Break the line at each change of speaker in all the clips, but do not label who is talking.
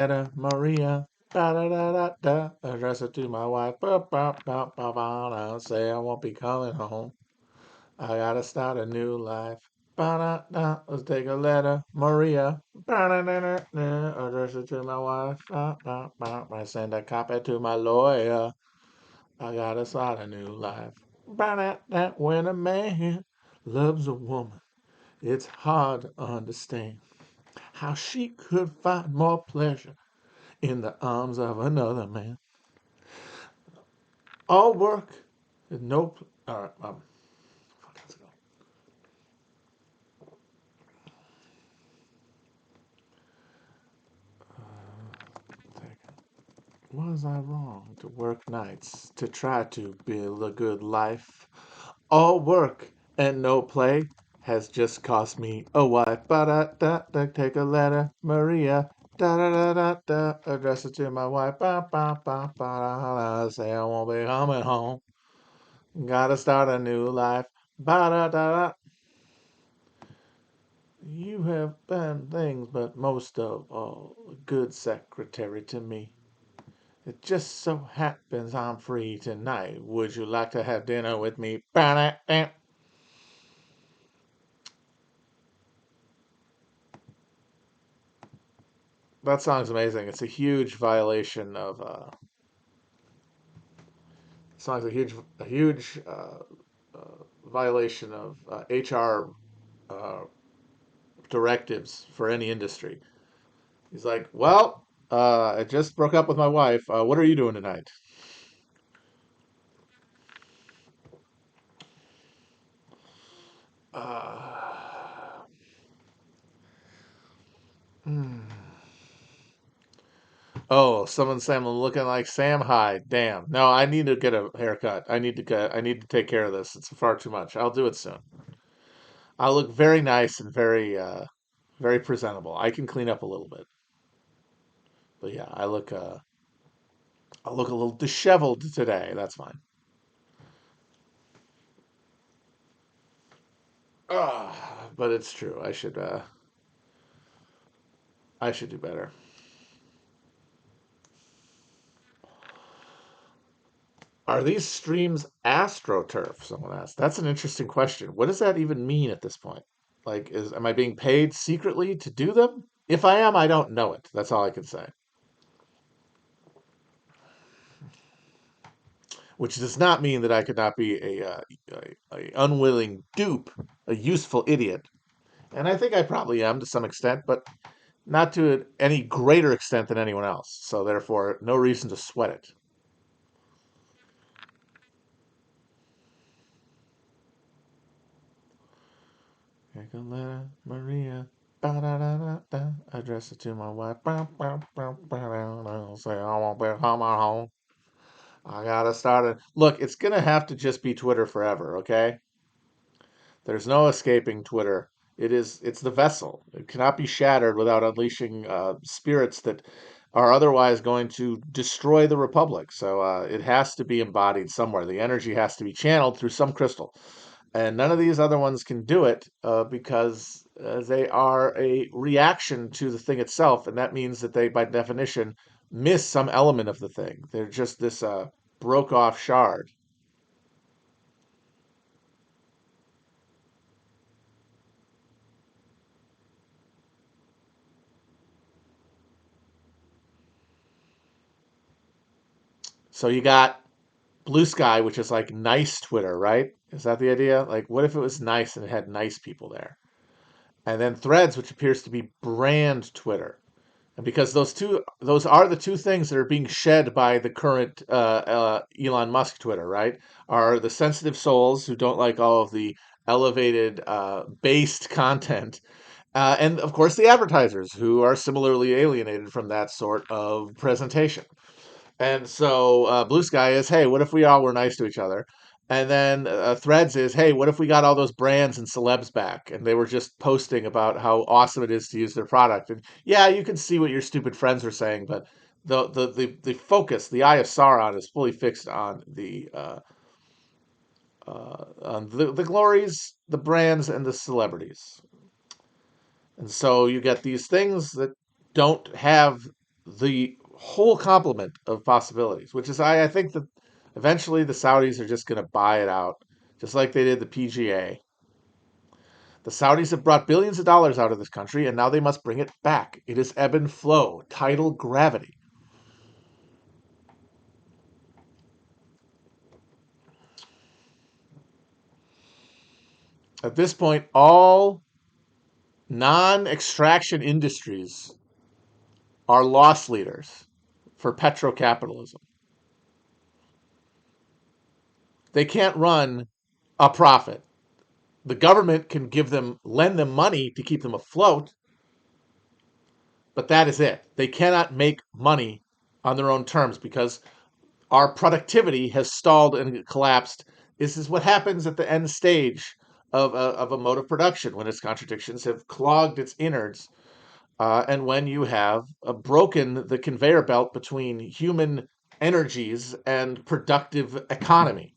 letter, Maria. Da da da da da. Address it to my wife. Ba ba ba ba ba. Say I won't be coming home. I gotta start a new life. Ba da da. Let's take a letter, Maria. Ba da da da da. Address it to my wife. Ba ba ba. I send a copy to my lawyer. I gotta start a new life. Ba da da. When a man loves a woman, it's hard to understand how she could find more pleasure in the arms of another man. All work and no. All right, let's go. Was I wrong to work nights to try to build a good life? All work and no play has just cost me a wife. Ba da da da. Take a letter, Maria. Da da da da da. Address it to my wife. Ba ba ba ba da. Say I won't be coming home. Gotta start a new life. Ba da da da. You have been things, but most of all, a good secretary to me. It just so happens I'm free tonight. Would you like to have dinner with me? That song's amazing. It's a huge violation of. Song's violation of HR uh, directives for any industry. He's like, well, I just broke up with my wife. What are you doing tonight? Uh, hmm. Oh, someone saying I'm looking like Sam Hyde. Damn. No, I need to get a haircut. I need to take care of this. It's far too much. I'll do it soon. I'll look very nice and very presentable. I can clean up a little bit. But yeah, I look a little disheveled today. That's fine. But it's true. I should do better. Are these streams astroturf? Someone asked. That's an interesting question. What does that even mean at this point? Like, am I being paid secretly to do them? If I am, I don't know it. That's all I can say. Which does not mean that I could not be a unwilling dupe, a useful idiot. And I think I probably am to some extent, but not to any greater extent than anyone else. So therefore, no reason to sweat it. Take a letter, Maria. Ba-da-da-da-da. Address it to my wife. Say I won't be coming home. I gotta start it. Look, it's gonna have to just be Twitter forever, okay? There's no escaping Twitter. It's the vessel. It cannot be shattered without unleashing spirits that are otherwise going to destroy the republic. So it has to be embodied somewhere. The energy has to be channeled through some crystal, and none of these other ones can do it because they are a reaction to the thing itself, and that means that they, by definition, miss some element of the thing. They're just this broke off shard. So you got Blue Sky, which is like nice Twitter, right? Is that the idea? Like, what if it was nice and it had nice people there? And then Threads, which appears to be brand Twitter. And because those are the two things that are being shed by the current Elon Musk Twitter, right? Are the sensitive souls who don't like all of the elevated, based content, and of course the advertisers who are similarly alienated from that sort of presentation. And so Blue Sky is, hey, what if we all were nice to each other? And then Threads is, hey, what if we got all those brands and celebs back and they were just posting about how awesome it is to use their product? And yeah, you can see what your stupid friends are saying, but the focus, the eye of Sauron, is fully fixed on the glories, the brands, and the celebrities. And so you get these things that don't have the whole complement of possibilities, which is I think that eventually the Saudis are just going to buy it out, just like they did the PGA. The Saudis have brought billions of dollars out of this country, and now they must bring it back. It is ebb and flow, tidal gravity. At this point, all non extraction industries are loss leaders for petro-capitalism. They can't run a profit. The government can lend them money to keep them afloat, but that is it. They cannot make money on their own terms because our productivity has stalled and collapsed. This is what happens at the end stage of a mode of production when its contradictions have clogged its innards, and when you have broken the conveyor belt between human energies and productive economy.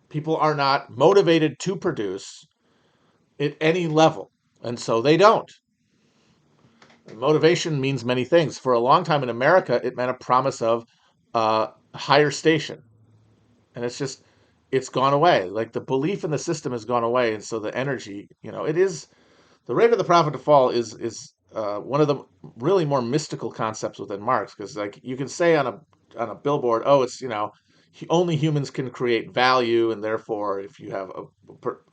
People are not motivated to produce at any level, and so they don't. Motivation means many things. For a long time in America, it meant a promise of higher station, and it's gone away. Like the belief in the system has gone away, and so the energy, it is the rate of the profit to fall is one of the really more mystical concepts within Marx, because like you can say on a billboard, oh, it's only humans can create value, and therefore, if you have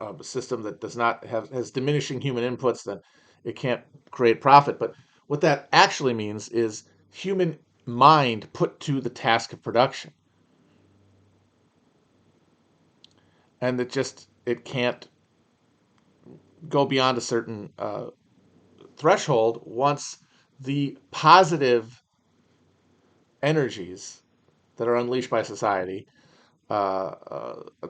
a system that does not have has diminishing human inputs, then it can't create profit. But what that actually means is human mind put to the task of production, and it can't go beyond a certain threshold once the positive energies that are unleashed by society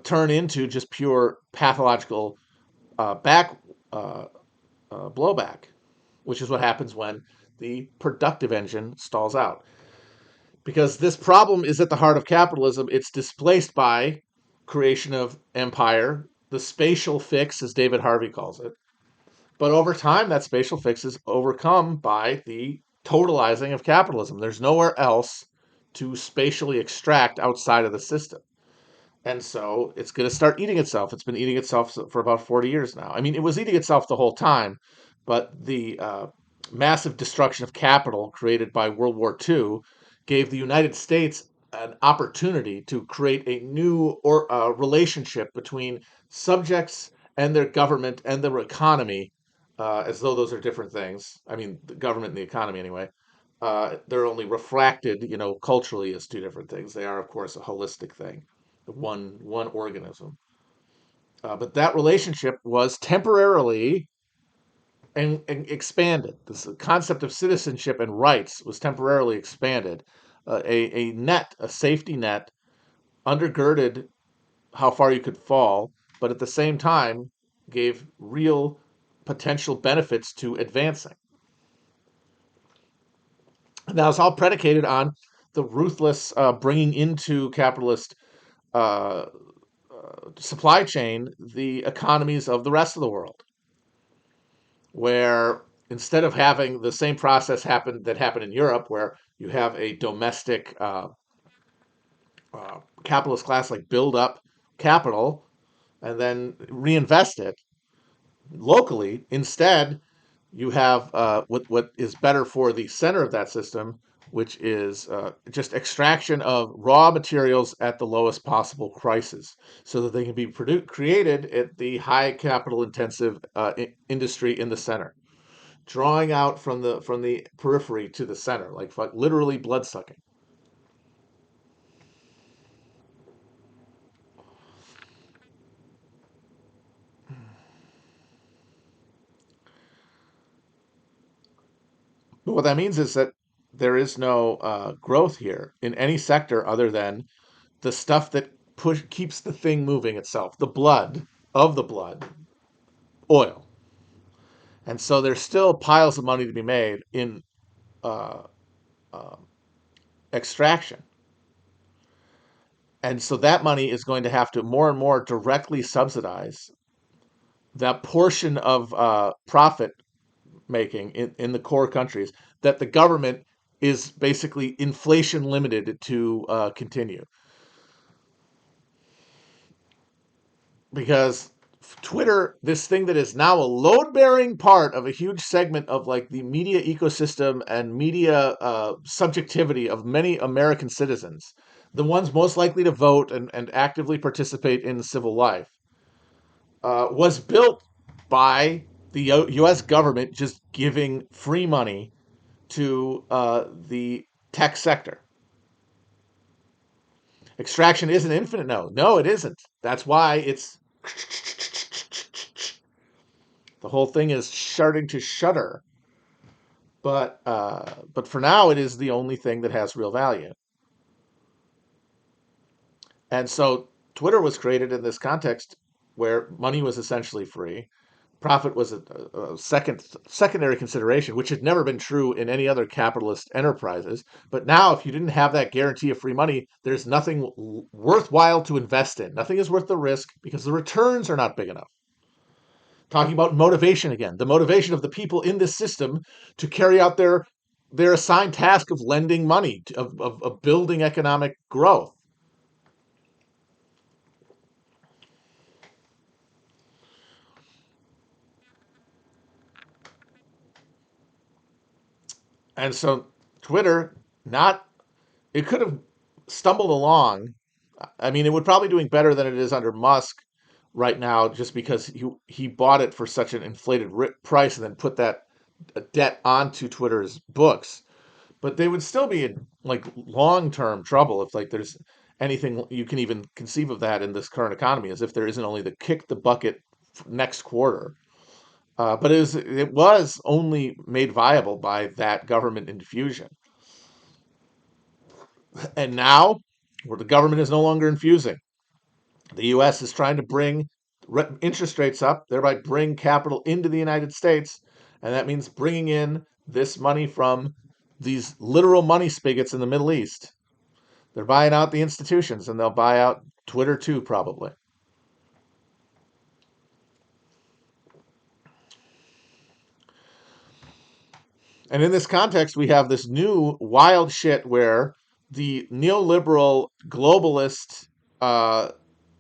turn into just pure pathological back uh, blowback, which is what happens when the productive engine stalls out. Because this problem is at the heart of capitalism, it's displaced by creation of empire, the spatial fix, as David Harvey calls it. But over time, that spatial fix is overcome by the totalizing of capitalism. There's nowhere else to spatially extract outside of the system. And so it's going to start eating itself. It's been eating itself for about 40 years now. I mean, it was eating itself the whole time, but the massive destruction of capital created by World War II gave the United States an opportunity to create a new relationship between subjects and their government and their economy, as though those are different things. I mean, the government and the economy, anyway. They're only refracted, culturally as two different things. They are, of course, a holistic thing, one organism. But that relationship was temporarily and expanded. This concept of citizenship and rights was temporarily expanded. A safety net, undergirded how far you could fall, but at the same time gave real potential benefits to advancing. Now it's all predicated on the ruthless bringing into capitalist uh, supply chain the economies of the rest of the world, where instead of having the same process that happened in Europe, where you have a domestic capitalist class like build up capital and then reinvest it locally. Instead, you have what is better for the center of that system, which is just extraction of raw materials at the lowest possible prices, so that they can be created at the high capital intensive industry in the center, drawing out from the periphery to the center, like literally blood sucking. But what that means is that there is no growth here in any sector other than the stuff that keeps the thing moving itself, the blood of the blood, oil. And so there's still piles of money to be made in uh, uh, extraction. And so that money is going to have to more and more directly subsidize that portion of profit making in the core countries that the government is basically inflation limited to continue. Because Twitter, this thing that is now a load bearing part of a huge segment of like the media ecosystem and media subjectivity of many American citizens, the ones most likely to vote and actively participate in civil life, was built by the U.S. government just giving free money to the tech sector. Extraction isn't infinite. No, no, it isn't. That's why it's the whole thing is starting to shudder. But for now, it is the only thing that has real value. And so Twitter was created in this context where money was essentially free. Profit was a secondary consideration, which had never been true in any other capitalist enterprises. But now, if you didn't have that guarantee of free money, there's nothing worthwhile to invest in. Nothing is worth the risk because the returns are not big enough. Talking about motivation again, the motivation of the people in this system to carry out their assigned task of lending money, of building economic growth. And so Twitter, not it could have stumbled along. I mean, it would probably doing better than it is under Musk right now, just because he bought it for such an inflated price and then put that debt onto Twitter's books. But they would still be in like long term trouble if like there's anything you can even conceive of that in this current economy, as if there isn't only the kick the bucket next quarter. But it was only made viable by that government infusion. And now, where the government is no longer infusing, the U.S. is trying to bring interest rates up, thereby bring capital into the United States. And that means bringing in this money from these literal money spigots in the Middle East. They're buying out the institutions, and they'll buy out Twitter too, probably. And in this context, we have this new wild shit where the neoliberal globalist uh,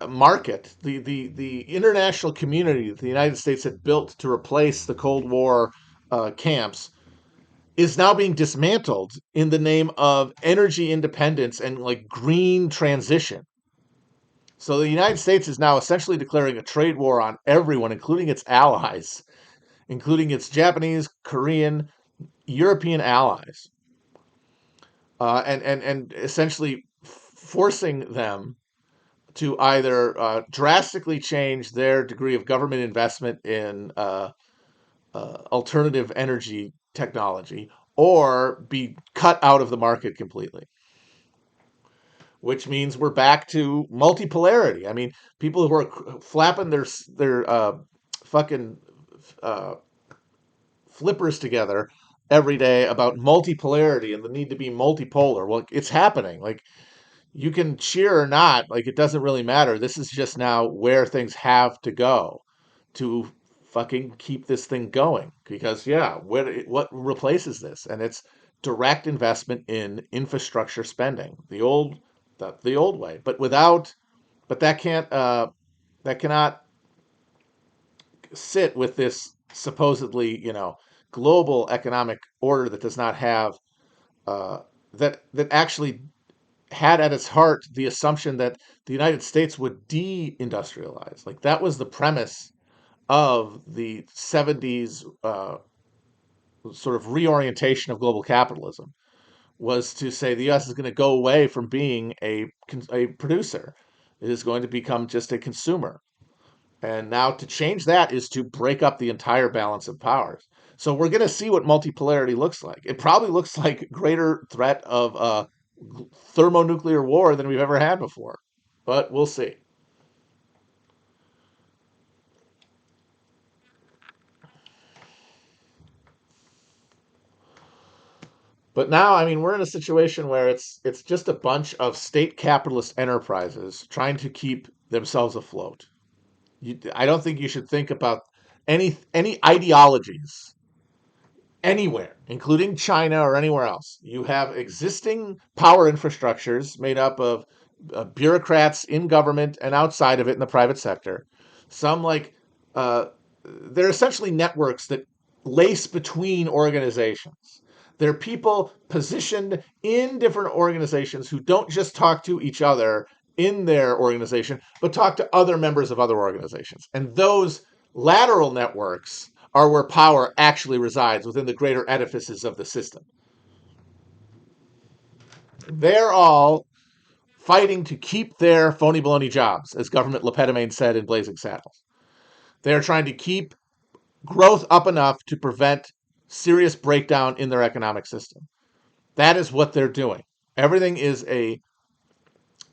market, the international community that the United States had built to replace the Cold War camps, is now being dismantled in the name of energy independence and like green transition. So the United States is now essentially declaring a trade war on everyone, including its allies, including its Japanese, Korean, European allies, and essentially forcing them to either drastically change their degree of government investment in alternative energy technology or be cut out of the market completely, which means we're back to multipolarity. I mean, people who are flapping their fucking uh, flippers together every day about multipolarity and the need to be multipolar. Well, it's happening. Like you can cheer or not, like it doesn't really matter. This is just now where things have to go to fucking keep this thing going. Because yeah, what replaces this? And it's direct investment in infrastructure spending, the old way. But without, but that cannot sit with this supposedly global economic order that does not have uh, that actually had at its heart the assumption that the United States would deindustrialize. Like that was the premise of the 70s sort of reorientation of global capitalism, was to say the US is going to go away from being a producer. It is going to become just a consumer. And now to change that is to break up the entire balance of powers. So we're going to see what multipolarity looks like. It probably looks like greater threat of thermonuclear war than we've ever had before. But we'll see. But now, I mean, we're in a situation where it's just a bunch of state capitalist enterprises trying to keep themselves afloat. I don't think you should think about any ideologies anywhere, including China or anywhere else. You have existing power infrastructures made up of bureaucrats in government and outside of it in the private sector. Some like uh, they're essentially networks that lace between organizations. They're people positioned in different organizations who don't just talk to each other in their organization, but talk to other members of other organizations. And those lateral networks are where power actually resides within the greater edifices of the system. They're all fighting to keep their phony baloney jobs, as government Lepetamine said in Blazing Saddles. They're trying to keep growth up enough to prevent serious breakdown in their economic system. That is what they're doing. Everything is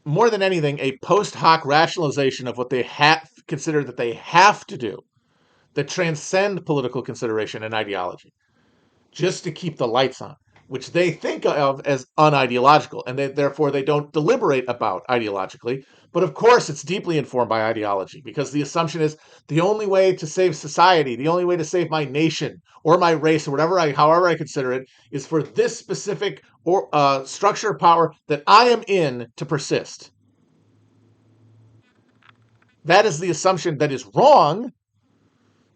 more than anything, a post hoc rationalization of what they consider that they have to do that transcend political consideration and ideology, just to keep the lights on, which they think of as unideological, and therefore they don't deliberate about ideologically. But of course, it's deeply informed by ideology, because the assumption is the only way to save society, the only way to save my nation or my race or however I consider it, is for this specific structure of power that I am in to persist. That is the assumption that is wrong,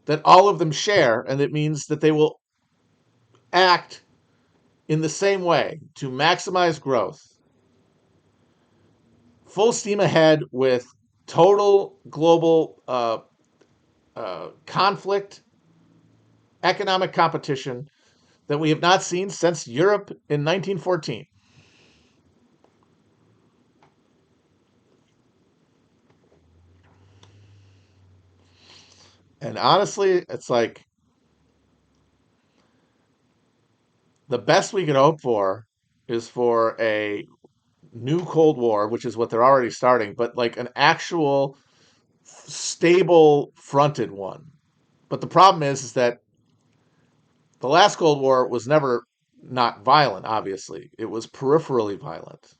that all of them share, and that means that they will act in the same way to maximize growth, full steam ahead with total global conflict, economic competition that we have not seen since Europe in 1914. And honestly, it's like the best we could hope for is for a new Cold War, which is what they're already starting, but like an actual stable fronted one. But the problem is that the last Cold War was never not violent, obviously. It was peripherally violent.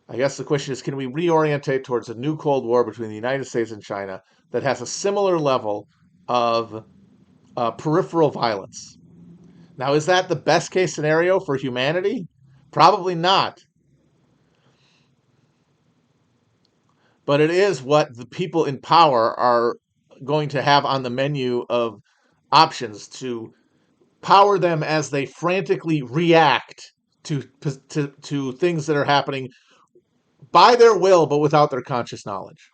I guess the question is, can we reorientate towards a new Cold War between the United States and China that has a similar level of peripheral violence? Now, is that the best case scenario for humanity? Probably not. But it is what the people in power are going to have on the menu of options to power them as they frantically react to things that are happening by their will, but without their conscious knowledge.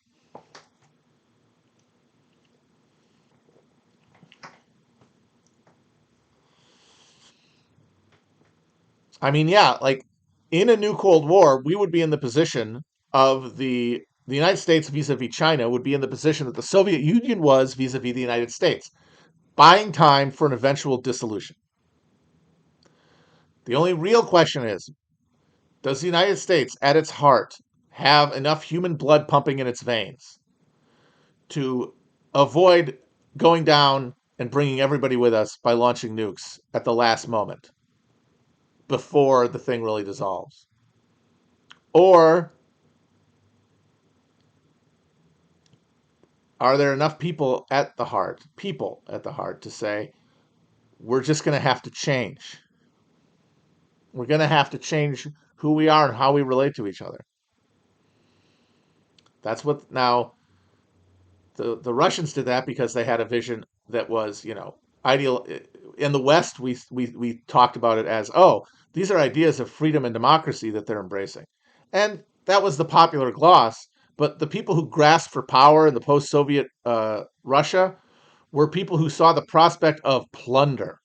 I mean, yeah, like in a new Cold War, we would be in the position of the United States vis-a-vis China would be in the position that the Soviet Union was vis-a-vis the United States, buying time for an eventual dissolution. The only real question is, does the United States at its heart have enough human blood pumping in its veins to avoid going down and bringing everybody with us by launching nukes at the last moment before the thing really dissolves? Or are there enough people at the heart to say, we're just going to have to change? We're going to have to change who we are and how we relate to each other. That's what now the Russians did that because they had a vision that was, ideal. In the West, we talked about it as, oh, these are ideas of freedom and democracy that they're embracing. And that was the popular gloss. But the people who grasped for power in the post Soviet Russia were people who saw the prospect of plunder.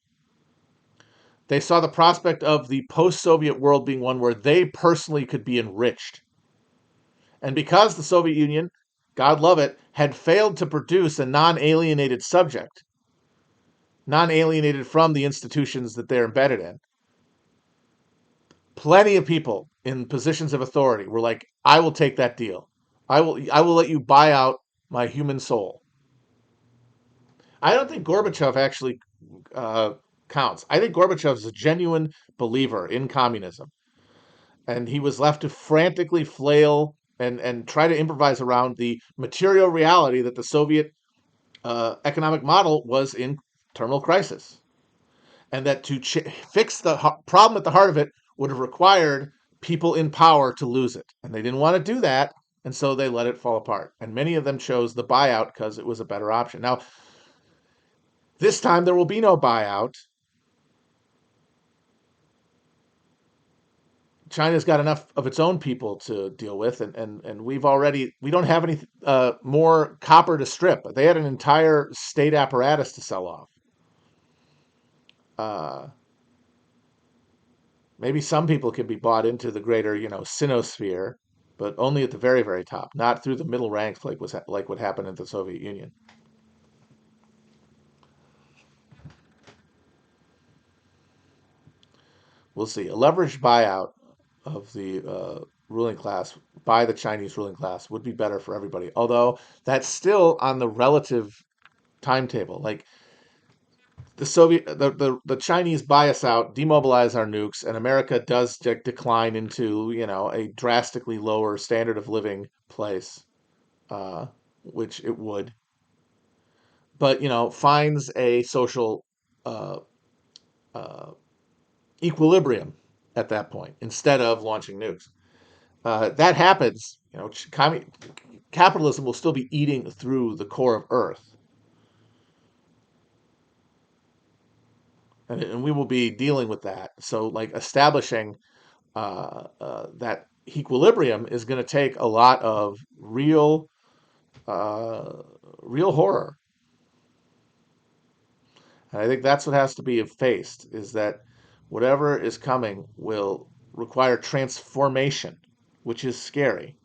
They saw the prospect of the post Soviet world being one where they personally could be enriched. And because the Soviet Union, God love it, had failed to produce a non alienated subject, non alienated from the institutions that they're embedded in, plenty of people in positions of authority were like, I will take that deal. I will let you buy out my human soul. I don't think Gorbachev actually uh, counts. I think Gorbachev is a genuine believer in communism, and he was left to frantically flail and try to improvise around the material reality that the Soviet economic model was in terminal crisis. and that to fix the problem at the heart of it would have required people in power to lose it. And they didn't want to do that, and so they let it fall apart. And many of them chose the buyout because it was a better option. Now, this time there will be no buyout. China's got enough of its own people to deal with, and we don't have any more copper to strip. They had an entire state apparatus to sell off. Uh, Maybe some people can be bought into the greater, sinosphere, but only at the very, very top, not through the middle ranks like what happened in the Soviet Union. We'll see. A leveraged buyout of the ruling class by the Chinese ruling class would be better for everybody. Although that's still on the relative timetable. Like the Chinese buy us out, demobilize our nukes, and America does decline into a drastically lower standard of living place, uh, which it would, but finds a social uh, uh, equilibrium at that point instead of launching nukes. That happens, capitalism will still be eating through the core of Earth, and we will be dealing with that. So, like establishing that equilibrium is going to take a lot of uh, real horror. And I think that's what has to be faced is that whatever is coming will require transformation, which is scary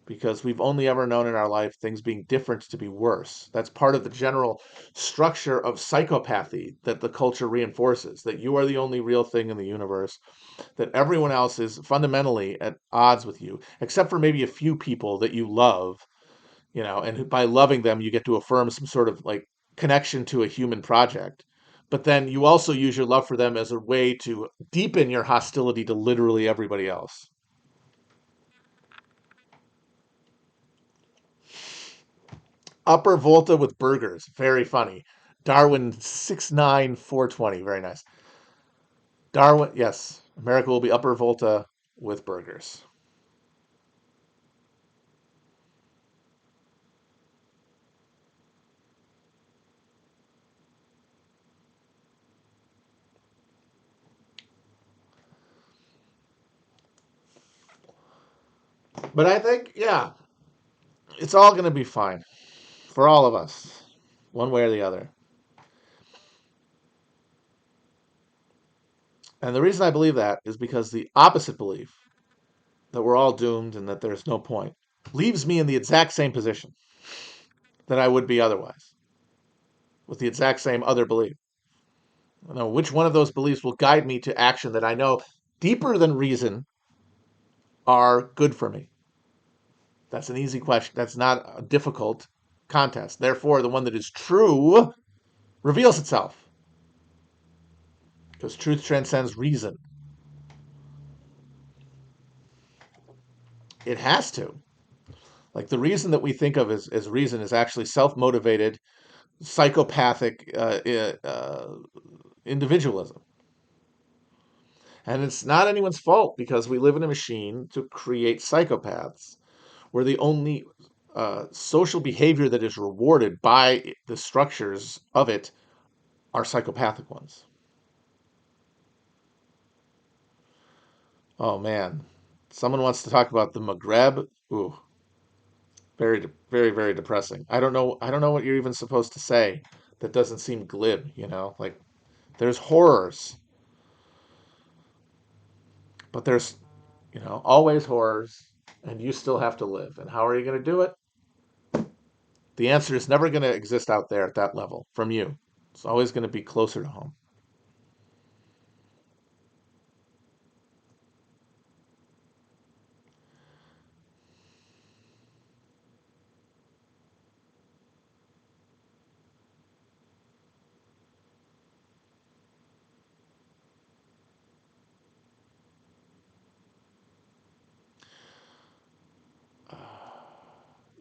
because we've only ever known in our life things being different to be worse. That's part of the general structure of psychopathy that the culture reinforces, that you are the only real thing in the universe, that everyone else is fundamentally at odds with you, except for maybe a few people that you love, and by loving them, you get to affirm some sort of like connection to a human project. But then you also use your love for them as a way to deepen your hostility to literally everybody else. Upper Volta with burgers. Very funny. Darwin 69420. Very nice. Darwin, yes. America will be Upper Volta with burgers. But I think, yeah, it's all going to be fine for all of us, one way or the other. And the reason I believe that is because the opposite belief, that we're all doomed and that there's no point, leaves me in the exact same position that I would be otherwise, with the exact same other belief. I know which one of those beliefs will guide me to action that I know deeper than reason are good for me. That's an easy question. That's not a difficult contest. Therefore, the one that is true reveals itself because truth transcends reason. It has to. Like the reason that we think of as reason is actually self motivated, psychopathic individualism. And it's not anyone's fault because we live in a machine to create psychopaths where the only social behavior that is rewarded by the structures of it are psychopathic ones. Oh man, someone wants to talk about the Maghreb. Ooh, very, very, very depressing. I don't know. I don't know what you're even supposed to say that doesn't seem glib. Like there's horrors, but there's always horrors, and you still have to live. And how are you going to do it? The answer is never going to exist out there at that level from you. It's always going to be closer to home.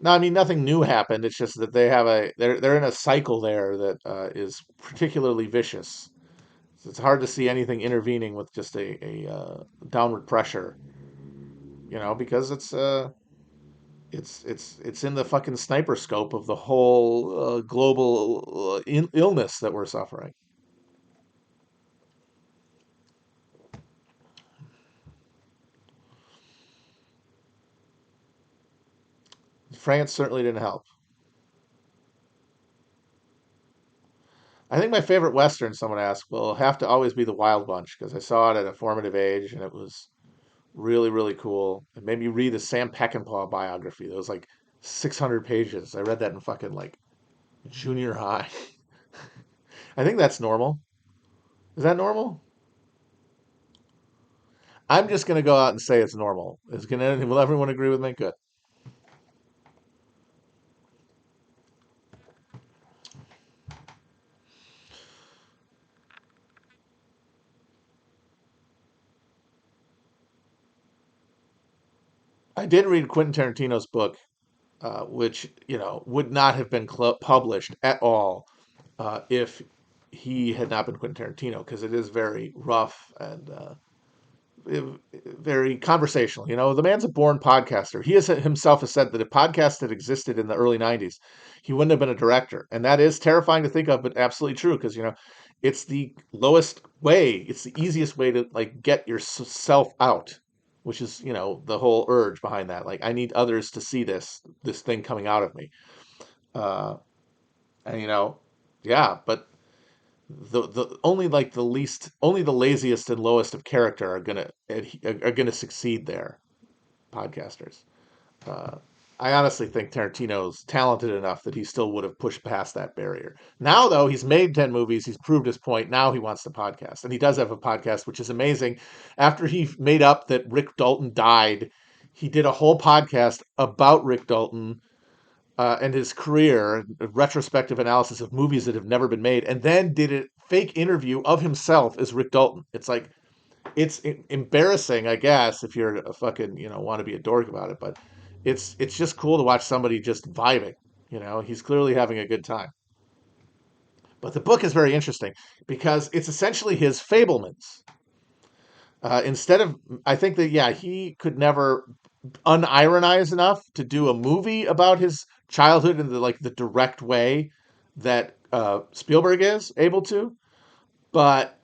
No, I mean nothing new happened. It's just that they're in a cycle there that is particularly vicious. It's hard to see anything intervening with just a downward pressure, because it's in the fucking sniper scope of the whole global illness that we're suffering. France certainly didn't help. I think my favorite Western, someone asked, will have to always be The Wild Bunch because I saw it at a formative age and it was really, really cool. It made me read the Sam Peckinpah biography. It was like 600 pages. I read that in fucking like junior high. I think that's normal. Is that normal? I'm just going to go out and say it's normal. Will everyone agree with me? Good. I did read Quentin Tarantino's book, which, would not have been published at all if he had not been Quentin Tarantino, because it is very rough and very conversational. The man's a born podcaster. He himself has said that if podcasts had existed in the early 90s, he wouldn't have been a director. And that is terrifying to think of, but absolutely true because, it's the lowest way, it's the easiest way to like get yourself out, which is, the whole urge behind that. Like, I need others to see this thing coming out of me. Uh, and, yeah, but the only like the least only the laziest and lowest of character are gonna succeed there, podcasters. uh, I honestly think Tarantino's talented enough that he still would have pushed past that barrier. Now though, he's made 10 movies, he's proved his point. Now he wants to podcast, and he does have a podcast which is amazing. After he made up that Rick Dalton died, he did a whole podcast about Rick Dalton and his career, a retrospective analysis of movies that have never been made, and then did a fake interview of himself as Rick Dalton. It's like it's embarrassing, I guess, if you're a fucking want to be a dork about it, but it's just cool to watch somebody just vibing. He's clearly having a good time. But the book is very interesting because it's essentially his fablements. Instead of, I think that yeah, he could never unironize enough to do a movie about his childhood in the direct way that Spielberg is able to. But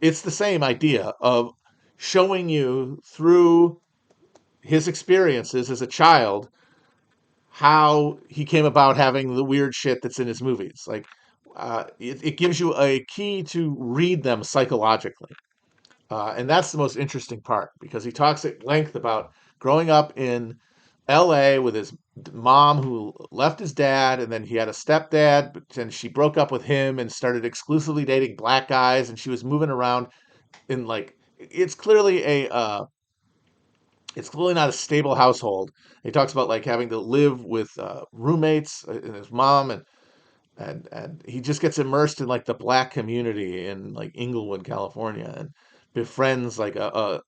it's the same idea of showing you through his experiences as a child how he came about having the weird shit that's in his movies. Like, it gives you a key to read them psychologically. And that's the most interesting part because he talks at length about growing up in LA with his mom who left his dad, and then he had a stepdad, but then she broke up with him and started exclusively dating black guys, and she was moving around in like it's clearly not a stable household. He talks about like having to live with roommates and his mom, and he just gets immersed in like the black community in like Inglewood, California, and befriends like her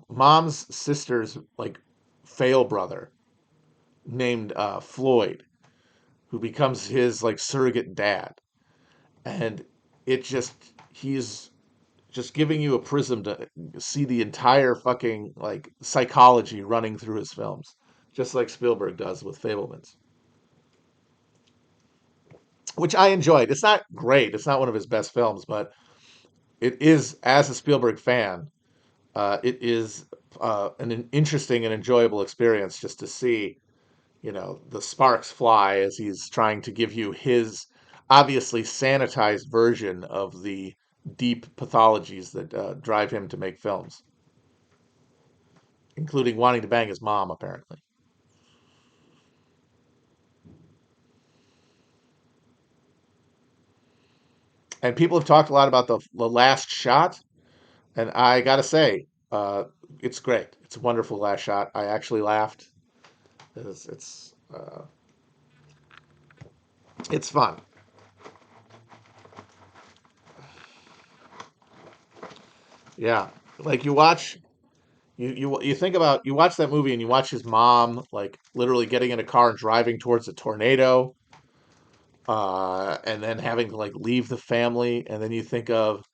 mom's sister's like fail brother named Floyd, who becomes his like surrogate dad, and he's just giving you a prism to see the entire fucking like psychology running through his films, just like Spielberg does with Fablemans, which I enjoyed. It's not great. It's not one of his best films, but it is, as a Spielberg fan, it is an interesting and enjoyable experience just to see, the sparks fly as he's trying to give you his obviously sanitized version of the deep pathologies that drive him to make films, including wanting to bang his mom, apparently. And people have talked a lot about the last shot, and I gotta say, it's great. It's a wonderful last shot. I actually laughed. It's fun. Yeah, like you think about, you watch that movie and you watch his mom like literally getting in a car and driving towards a tornado, and then having to like leave the family, and then you think of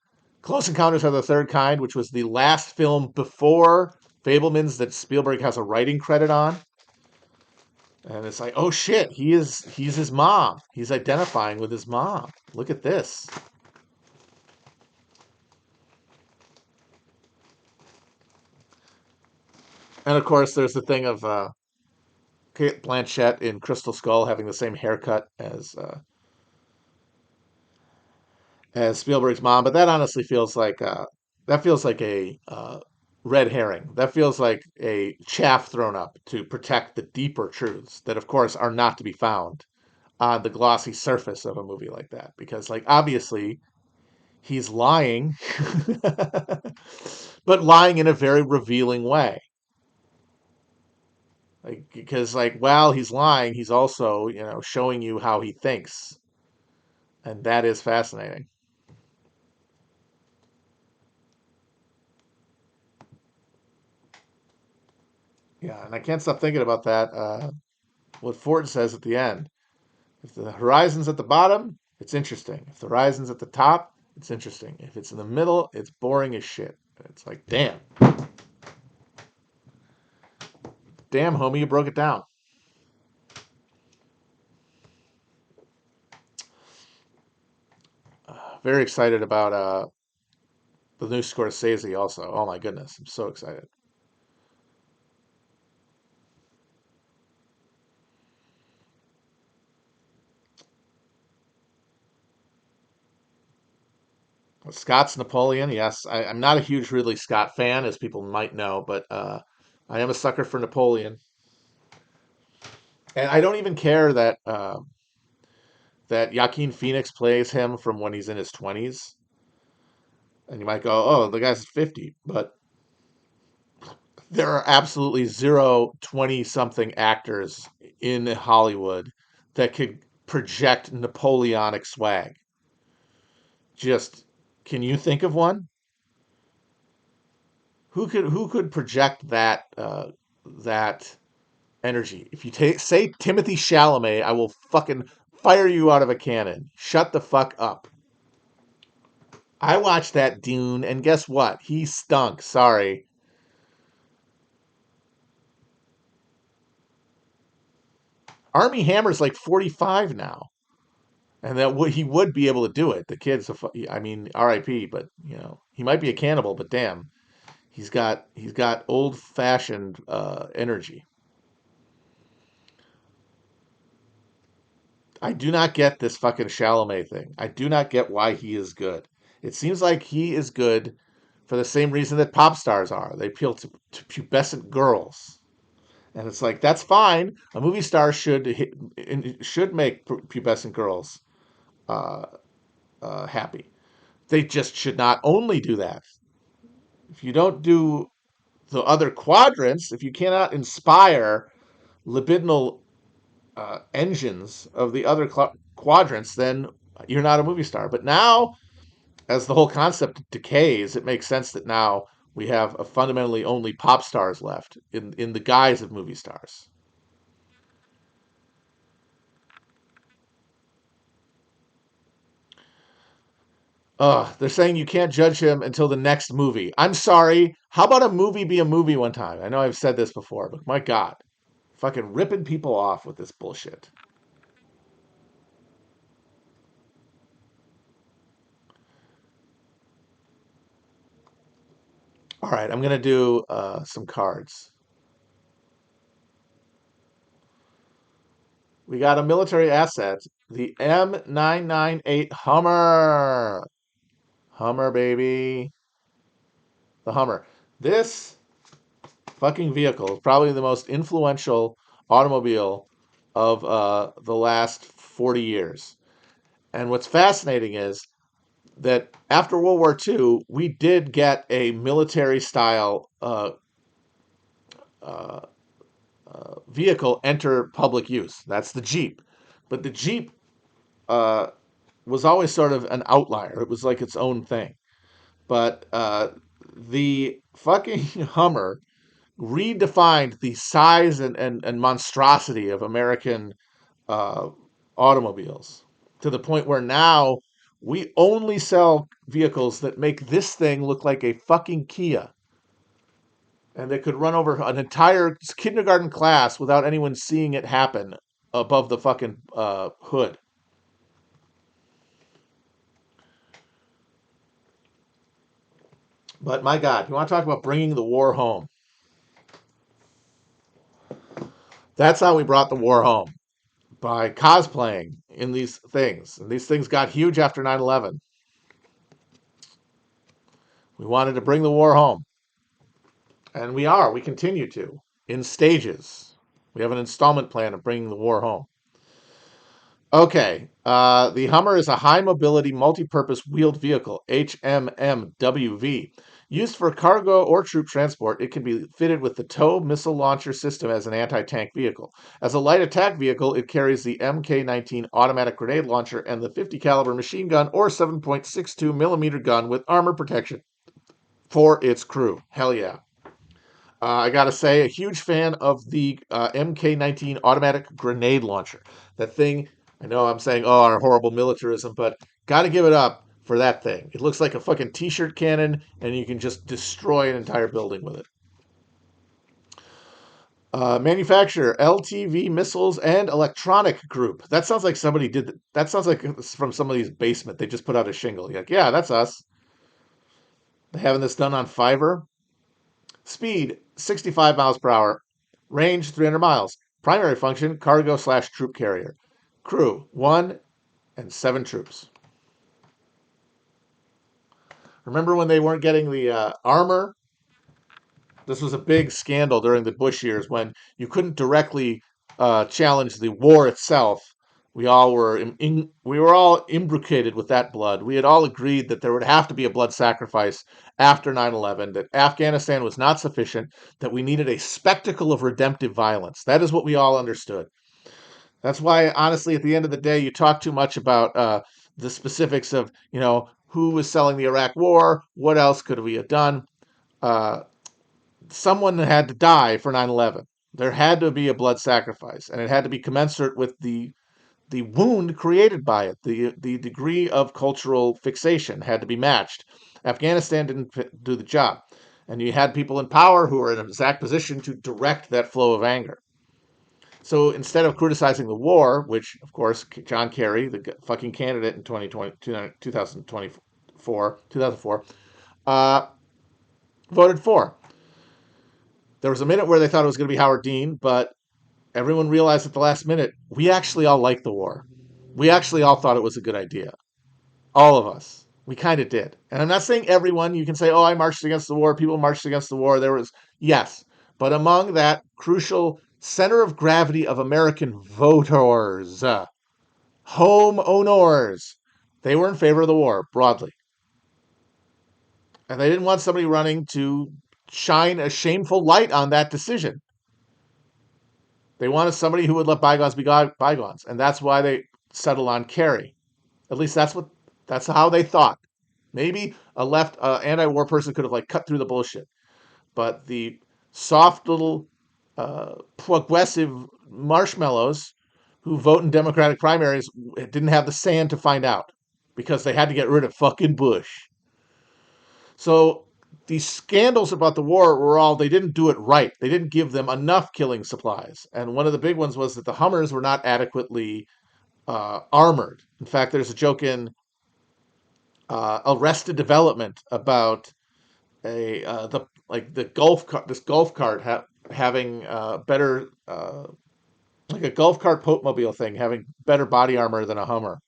Close Encounters of the Third Kind, which was the last film before Fableman's that Spielberg has a writing credit on. And it's like, oh shit, he's his mom. He's identifying with his mom. Look at this. And of course, there's the thing of Kate Blanchett in Crystal Skull having the same haircut as Spielberg's mom, but that honestly feels like a red herring. That feels like a chaff thrown up to protect the deeper truths that, of course, are not to be found on the glossy surface of a movie like that. Because, like, obviously, he's lying, but lying in a very revealing way. Like, because, like, while he's lying, he's also, showing you how he thinks, and that is fascinating. Yeah, and I can't stop thinking about that. What Ford says at the end. If the horizon's at the bottom, it's interesting. If the horizon's at the top, it's interesting. If it's in the middle, it's boring as shit. It's like, damn, homie, you broke it down. Very excited about the new Scorsese also. Oh my goodness, I'm so excited. Scott's Napoleon, yes. I'm not a huge Ridley Scott fan, as people might know, but I am a sucker for Napoleon. And I don't even care that Joaquin Phoenix plays him from when he's in his 20s. And you might go, oh, the guy's 50. But there are absolutely zero 20 something actors in Hollywood that could project Napoleonic swag. Just, can you think of one? Who could project that energy? If you say Timothy Chalamet, I will fucking fire you out of a cannon. Shut the fuck up. I watched that Dune, and guess what? He stunk. Sorry. Army Hammer's like 45 now, and he would be able to do it. The kid's I mean, R.I.P. But he might be a cannibal, but damn, he's got old fashioned energy. I do not get this fucking Chalamet thing. I do not get why he is good. It seems like he is good for the same reason that pop stars are. They appeal to pubescent girls. And it's like that's fine. A movie star should make pubescent girls uh, happy. They just should not only do that. If you don't do the other quadrants, if you cannot inspire libidinal engines of the other quadrants, then you're not a movie star. But now, as the whole concept decays, it makes sense that now we have a fundamentally only pop stars left in the guise of movie stars. They're saying you can't judge him until the next movie. I'm sorry. How about a movie be a movie one time? I know I've said this before, but my God, fucking ripping people off with this bullshit. All right, I'm gonna do some cards. We got a military asset, the M998 Hummer. Hummer, baby. The Hummer. This fucking vehicle is probably the most influential automobile of the last 40 years. And what's fascinating is that after World War II, we did get a military style uh, vehicle enter public use. That's the Jeep. But the Jeep uh, was always sort of an outlier. It was like its own thing. But the fucking Hummer redefined the size and monstrosity of American uh, automobiles. to the point where now we only sell vehicles that make this thing look like a fucking Kia. And they could run over an entire kindergarten class without anyone seeing it happen above the fucking hood. But my God, you want to talk about bringing the war home? That's how we brought the war home, by cosplaying in these things. And these things got huge after 9/11. We wanted to bring the war home. And we are. We continue to, in stages. We have an installment plan of bringing the war home. Okay. The Hummer is a high mobility, multi purpose wheeled vehicle, HMMWV. Used for cargo or troop transport, it can be fitted with the TOW missile launcher system as an anti tank vehicle. As a light attack vehicle, it carries the MK-19 automatic grenade launcher and the 50 caliber machine gun or 7.62 millimeter gun with armor protection for its crew. Hell yeah. I gotta say, a huge fan of the MK-19 automatic grenade launcher. That thing, I know I'm saying, oh, our horrible militarism, but gotta give it up for that thing. It looks like a fucking t-shirt cannon, and you can just destroy an entire building with it. Manufacturer LTV Missiles and Electronic Group. That sounds like somebody did. That sounds like it's from somebody's basement. They just put out a shingle. You're like, yeah, that's us. They're having this done on Fiverr. Speed 65 miles per hour. Range 300 miles. Primary function cargo slash troop carrier. Crew 1 and 7 troops. Remember when they weren't getting the armor? This was a big scandal during the Bush years when you couldn't directly challenge the war itself. We were all imbricated with that blood. We had all agreed that there would have to be a blood sacrifice after 9/11, that Afghanistan was not sufficient, that we needed a spectacle of redemptive violence. That is what we all understood. That's why, honestly, at the end of the day, you talk too much about the specifics of, who was selling the Iraq War, what else could we have done. Uh, Someone had to die for 9/11. There had to be a blood sacrifice, and it had to be commensurate with the wound created by it. The degree of cultural fixation had to be matched. Afghanistan didn't do the job, and you had people in power who were in an exact position to direct that flow of anger. So instead of criticizing the war, which of course John Kerry, the fucking candidate in 2004, voted for. There was a minute where they thought it was going to be Howard Dean, but everyone realized at the last minute, we actually all liked the war. We actually all thought it was a good idea. All of us. We kind of did. And I'm not saying everyone. You can say, oh, I marched against the war. People marched against the war. There was, yes. But among that crucial center of gravity of American voters, homeowners, they were in favor of the war broadly. And they didn't want somebody running to shine a shameful light on that decision. They wanted somebody who would let bygones be bygones. And that's why they settled on Kerry. At least that's how they thought. Maybe a left anti-war person could have like cut through the bullshit, but the soft little progressive marshmallows who vote in Democratic primaries didn't have the sand to find out because they had to get rid of fucking Bush. So these scandals about the war were all, they didn't do it right. They didn't give them enough killing supplies. And one of the big ones was that the Hummers were not adequately armored. In fact, there's a joke in Arrested Development about the golf cart having better like a golf cart Pope-mobile thing having better body armor than a Hummer.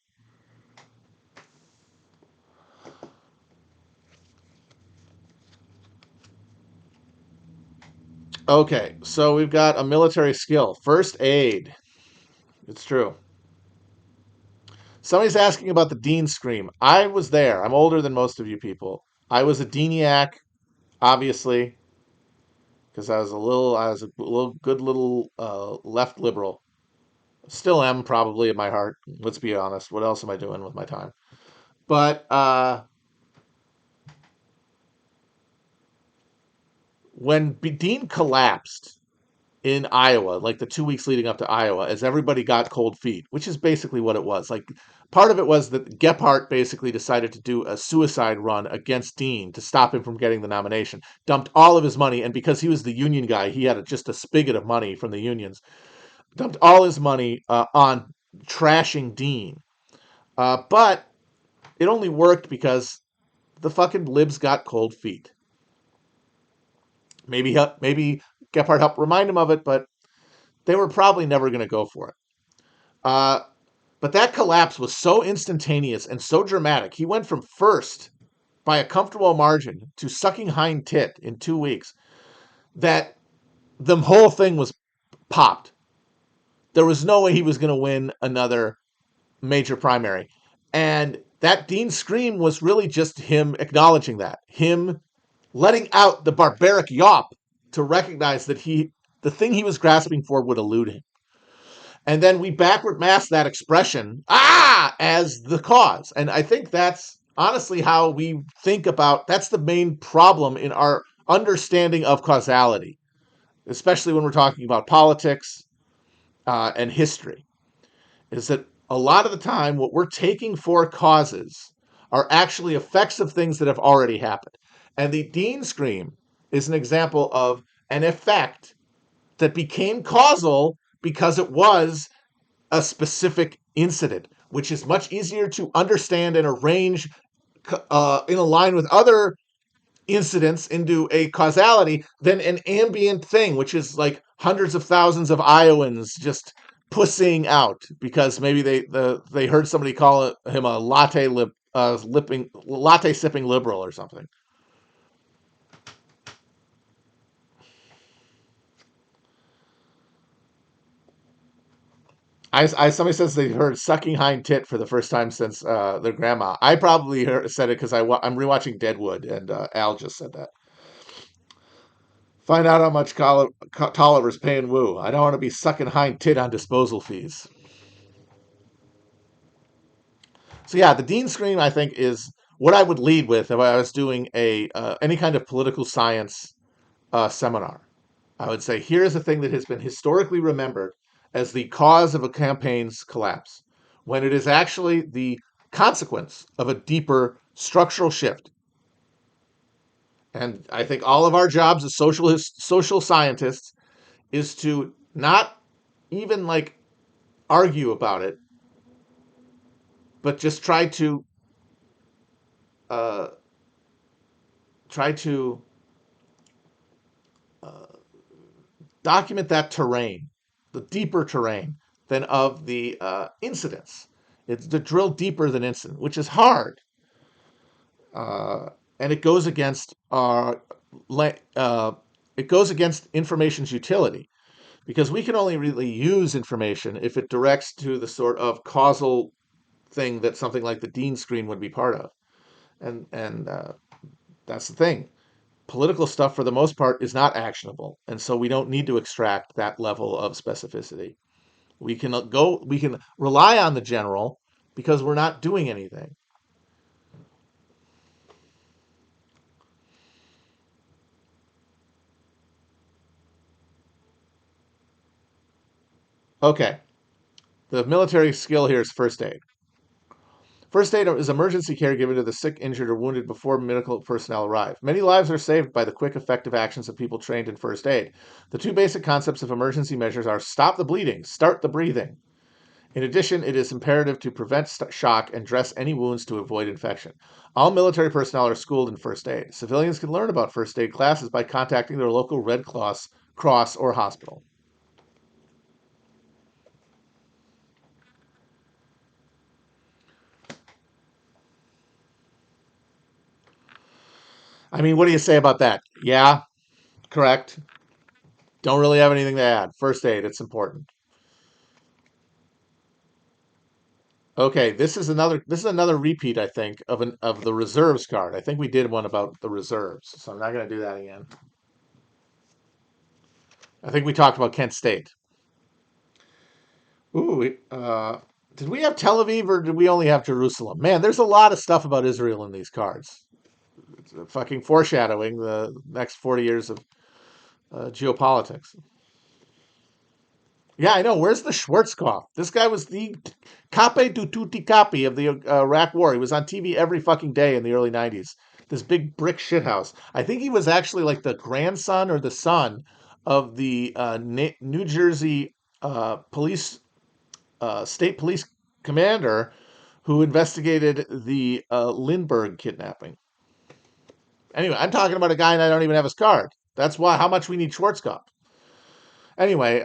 Okay, so we've got a military skill, first aid. It's true. Somebody's asking about the Dean Scream. I was there. I'm older than most of you people. I was a Deaniac, obviously, because I was a little good little left liberal. Still am probably in my heart. Let's be honest. What else am I doing with my time? But when Dean collapsed, in Iowa, like the 2 weeks leading up to Iowa, as everybody got cold feet, which is basically what it was. Like part of it was that Gephardt basically decided to do a suicide run against Dean to stop him from getting the nomination, dumped all of his money, and because he was the union guy, he had just a spigot of money from the unions, dumped all his money on trashing Dean. But it only worked because the fucking libs got cold feet. Maybe Gephardt helped remind him of it, but they were probably never going to go for it. Uh, but that collapse was so instantaneous and so dramatic. He went from first by a comfortable margin to sucking hind tit in 2 weeks that the whole thing was popped. There was no way he was going to win another major primary. And that Dean scream was really just him acknowledging that, him letting out the barbaric yawp to recognize that the thing he was grasping for would elude him. And then we backward mask that expression, as the cause. And I think that's honestly how we think about, that's the main problem in our understanding of causality, especially when we're talking about politics and history, is that a lot of the time what we're taking for causes are actually effects of things that have already happened. And the Dean scream is an example of an effect that became causal because it was a specific incident, which is much easier to understand and arrange in a line with other incidents into a causality than an ambient thing, which is like hundreds of thousands of Iowans just pussying out because maybe they heard somebody call him a latte sipping liberal or something. Somebody says they heard sucking hind tit for the first time since their grandma. I probably said it because I'm rewatching Deadwood, and Al just said that. Find out how much Tolliver's paying Woo. I don't want to be sucking hind tit on disposal fees. So yeah, the Dean Scream I think is what I would lead with if I was doing a any kind of political science seminar. I would say here is a thing that has been historically remembered as the cause of a campaign's collapse, when it is actually the consequence of a deeper structural shift. And I think all of our jobs as social scientists is to not even like argue about it, but just uh, try to uh, document that terrain, the deeper terrain than of the incidents. It's to drill deeper than incident, which is hard, and it goes against our it goes against information's utility because we can only really use information if it directs to the sort of causal thing that something like the Dean screen would be part of, and that's the thing. Political stuff, for the most part, is not actionable, and so we don't need to extract that level of specificity. We can rely on the general because we're not doing anything. Okay, the military skill here is first aid. First aid is emergency care given to the sick, injured, or wounded before medical personnel arrive. Many lives are saved by the quick, effective actions of people trained in first aid. The two basic concepts of emergency measures are stop the bleeding, start the breathing. In addition, it is imperative to prevent shock and dress any wounds to avoid infection. All military personnel are schooled in first aid. Civilians can learn about first aid classes by contacting their local Red Cross or hospital. I mean, what do you say about that? Yeah, correct. Don't really have anything to add. First aid, it's important. Okay, this is another repeat, I think, of the reserves card. I think we did one about the reserves, so I'm not going to do that again. I think we talked about Kent State. Ooh, did we have Tel Aviv or did we only have Jerusalem? Man, there's a lot of stuff about Israel in these cards. It's fucking foreshadowing the next 40 years of geopolitics. Yeah, I know. Where's the Schwarzkopf? This guy was the cape du tutti capi of the Iraq War. He was on TV every fucking day in the early 90s. This big brick shithouse. I think he was actually like the grandson or the son of the New Jersey police state police commander who investigated the Lindbergh kidnapping. Anyway, I'm talking about a guy and I don't even have his card. That's why how much we need Schwarzkopf. Anyway,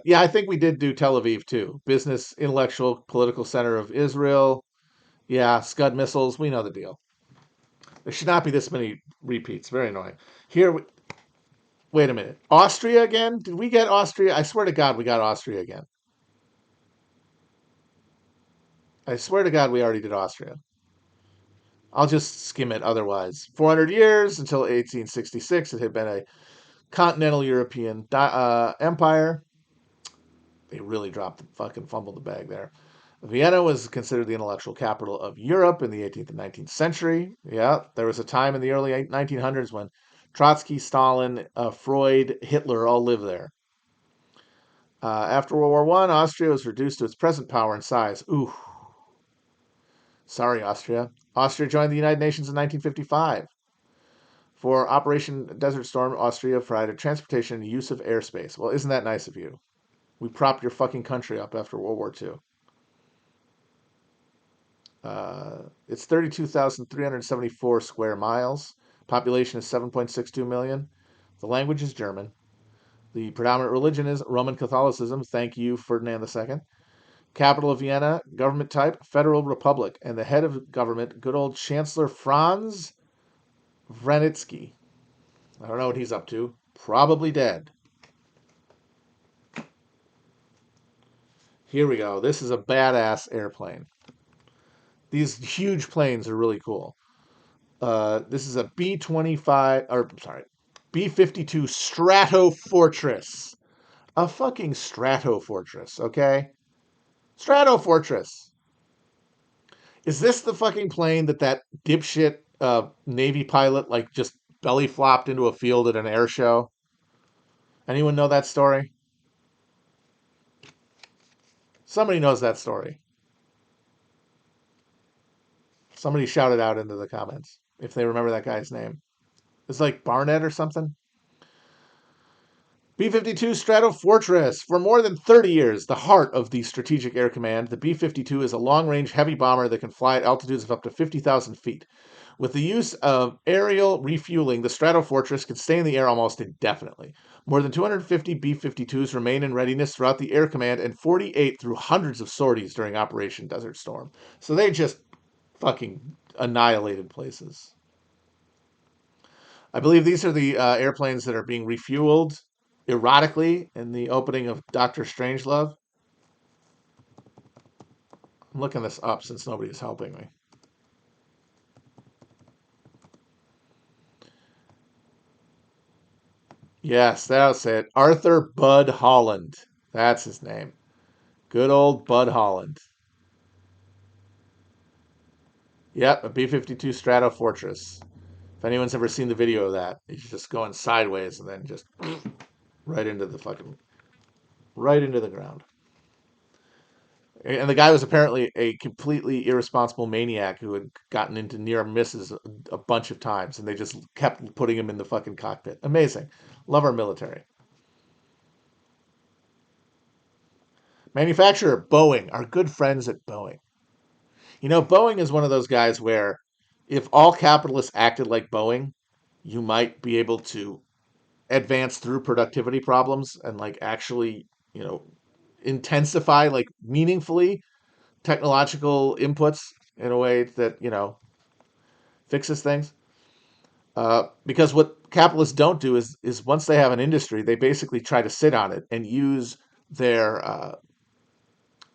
yeah, I think we did do Tel Aviv too. Business, intellectual, political center of Israel. Yeah, Scud missiles. We know the deal. There should not be this many repeats. Very annoying. Here, wait a minute. Austria again? Did we get Austria? I swear to God, we got Austria again. I swear to God, we already did Austria. I'll just skim it otherwise. 400 years until 1866, it had been a continental European empire. They really dropped the fucking fumbled the bag there. Vienna was considered the intellectual capital of Europe in the 18th and 19th century. Yeah, there was a time in the early 1900s when Trotsky, Stalin, Freud, Hitler all lived there. After World War I, Austria was reduced to its present power and size. Ooh, sorry, Austria. Austria joined the United Nations in 1955. For Operation Desert Storm, Austria provided transportation and use of airspace. Well, isn't that nice of you? We propped your fucking country up after World War II. It's 32,374 square miles. Population is 7.62 million. The language is German. The predominant religion is Roman Catholicism. Thank you, Ferdinand II. Capital of Vienna. Government type, Federal Republic. And the head of government, good old Chancellor Franz Vranitzky. I don't know what he's up to. Probably dead. Here we go. This is a badass airplane. These huge planes are really cool. This is a B-25, or sorry, B-52 Strato Fortress. A fucking Strato Fortress, okay? Strato Fortress. Is this the fucking plane that dipshit Navy pilot like just belly flopped into a field at an air show? Anyone know that story? Somebody knows that story. Somebody shout it out into the comments if they remember that guy's name. It's like Barnett or something. B-52 Strato Fortress. For more than 30 years, the heart of the Strategic Air Command, the B-52 is a long-range heavy bomber that can fly at altitudes of up to 50,000 feet. With the use of aerial refueling, the Strato Fortress can stay in the air almost indefinitely. More than 250 B-52s remain in readiness throughout the Air Command and 48 through hundreds of sorties during Operation Desert Storm. So they just fucking annihilated places. I believe these are the airplanes that are being refueled erotically in the opening of Doctor Strangelove. I'm looking this up since nobody is helping me. Yes, that's it. Arthur Bud Holland. That's his name. Good old Bud Holland. Yep, a B-52 Strato Fortress. If anyone's ever seen the video of that, he's just going sideways and then just right into the fucking right into the ground. And the guy was apparently a completely irresponsible maniac who had gotten into near misses a bunch of times, and they just kept putting him in the fucking cockpit. Amazing. Love our military. Manufacturer, Boeing, our good friends at Boeing. You know, Boeing is one of those guys where if all capitalists acted like Boeing, you might be able to advance through productivity problems and like actually, you know, intensify like meaningfully technological inputs in a way that, you know, fixes things. Because what capitalists don't do is once they have an industry, they basically try to sit on it and use their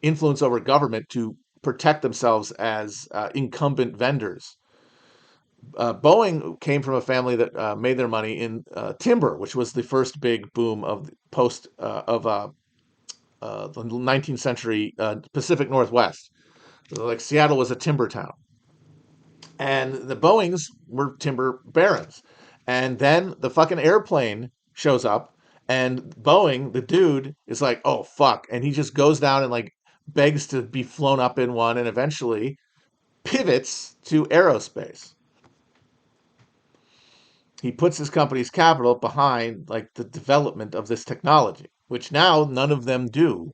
influence over government to protect themselves as incumbent vendors. Boeing came from a family that made their money in timber, which was the first big boom of post of the 19th century Pacific Northwest. So, like Seattle was a timber town, and the Boeings were timber barons. And then the fucking airplane shows up, And Boeing, the dude, is like, oh fuck, and he just goes down and like begs to be flown up in one, and eventually pivots to aerospace. He puts his company's capital behind like the development of this technology, which now none of them do.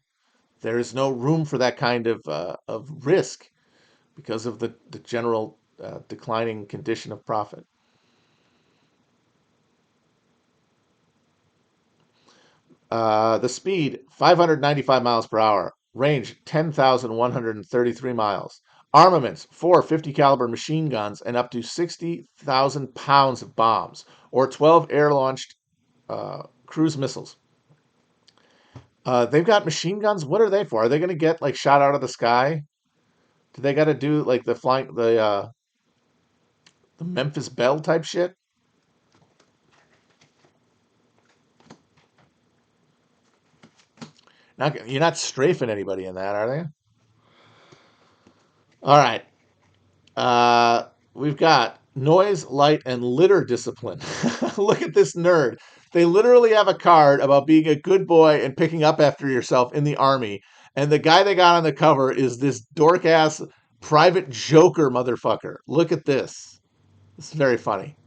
There is no room for that kind of risk because of the general declining condition of profit. The speed, 595 miles per hour. Range, 10,133 miles. Armaments, four 50 caliber machine guns and up to 60,000 pounds of bombs, or 12 air-launched cruise missiles. They've got machine guns. What are they for? Are they going to get like shot out of the sky? Do they got to do like the Memphis Belle type shit? You're not strafing anybody in that, are they? All right. We've got noise, light, and litter discipline. Look at this nerd. They literally have a card about being a good boy and picking up after yourself in the army. And the guy they got on the cover is this dork ass private joker motherfucker. Look at this. It's very funny.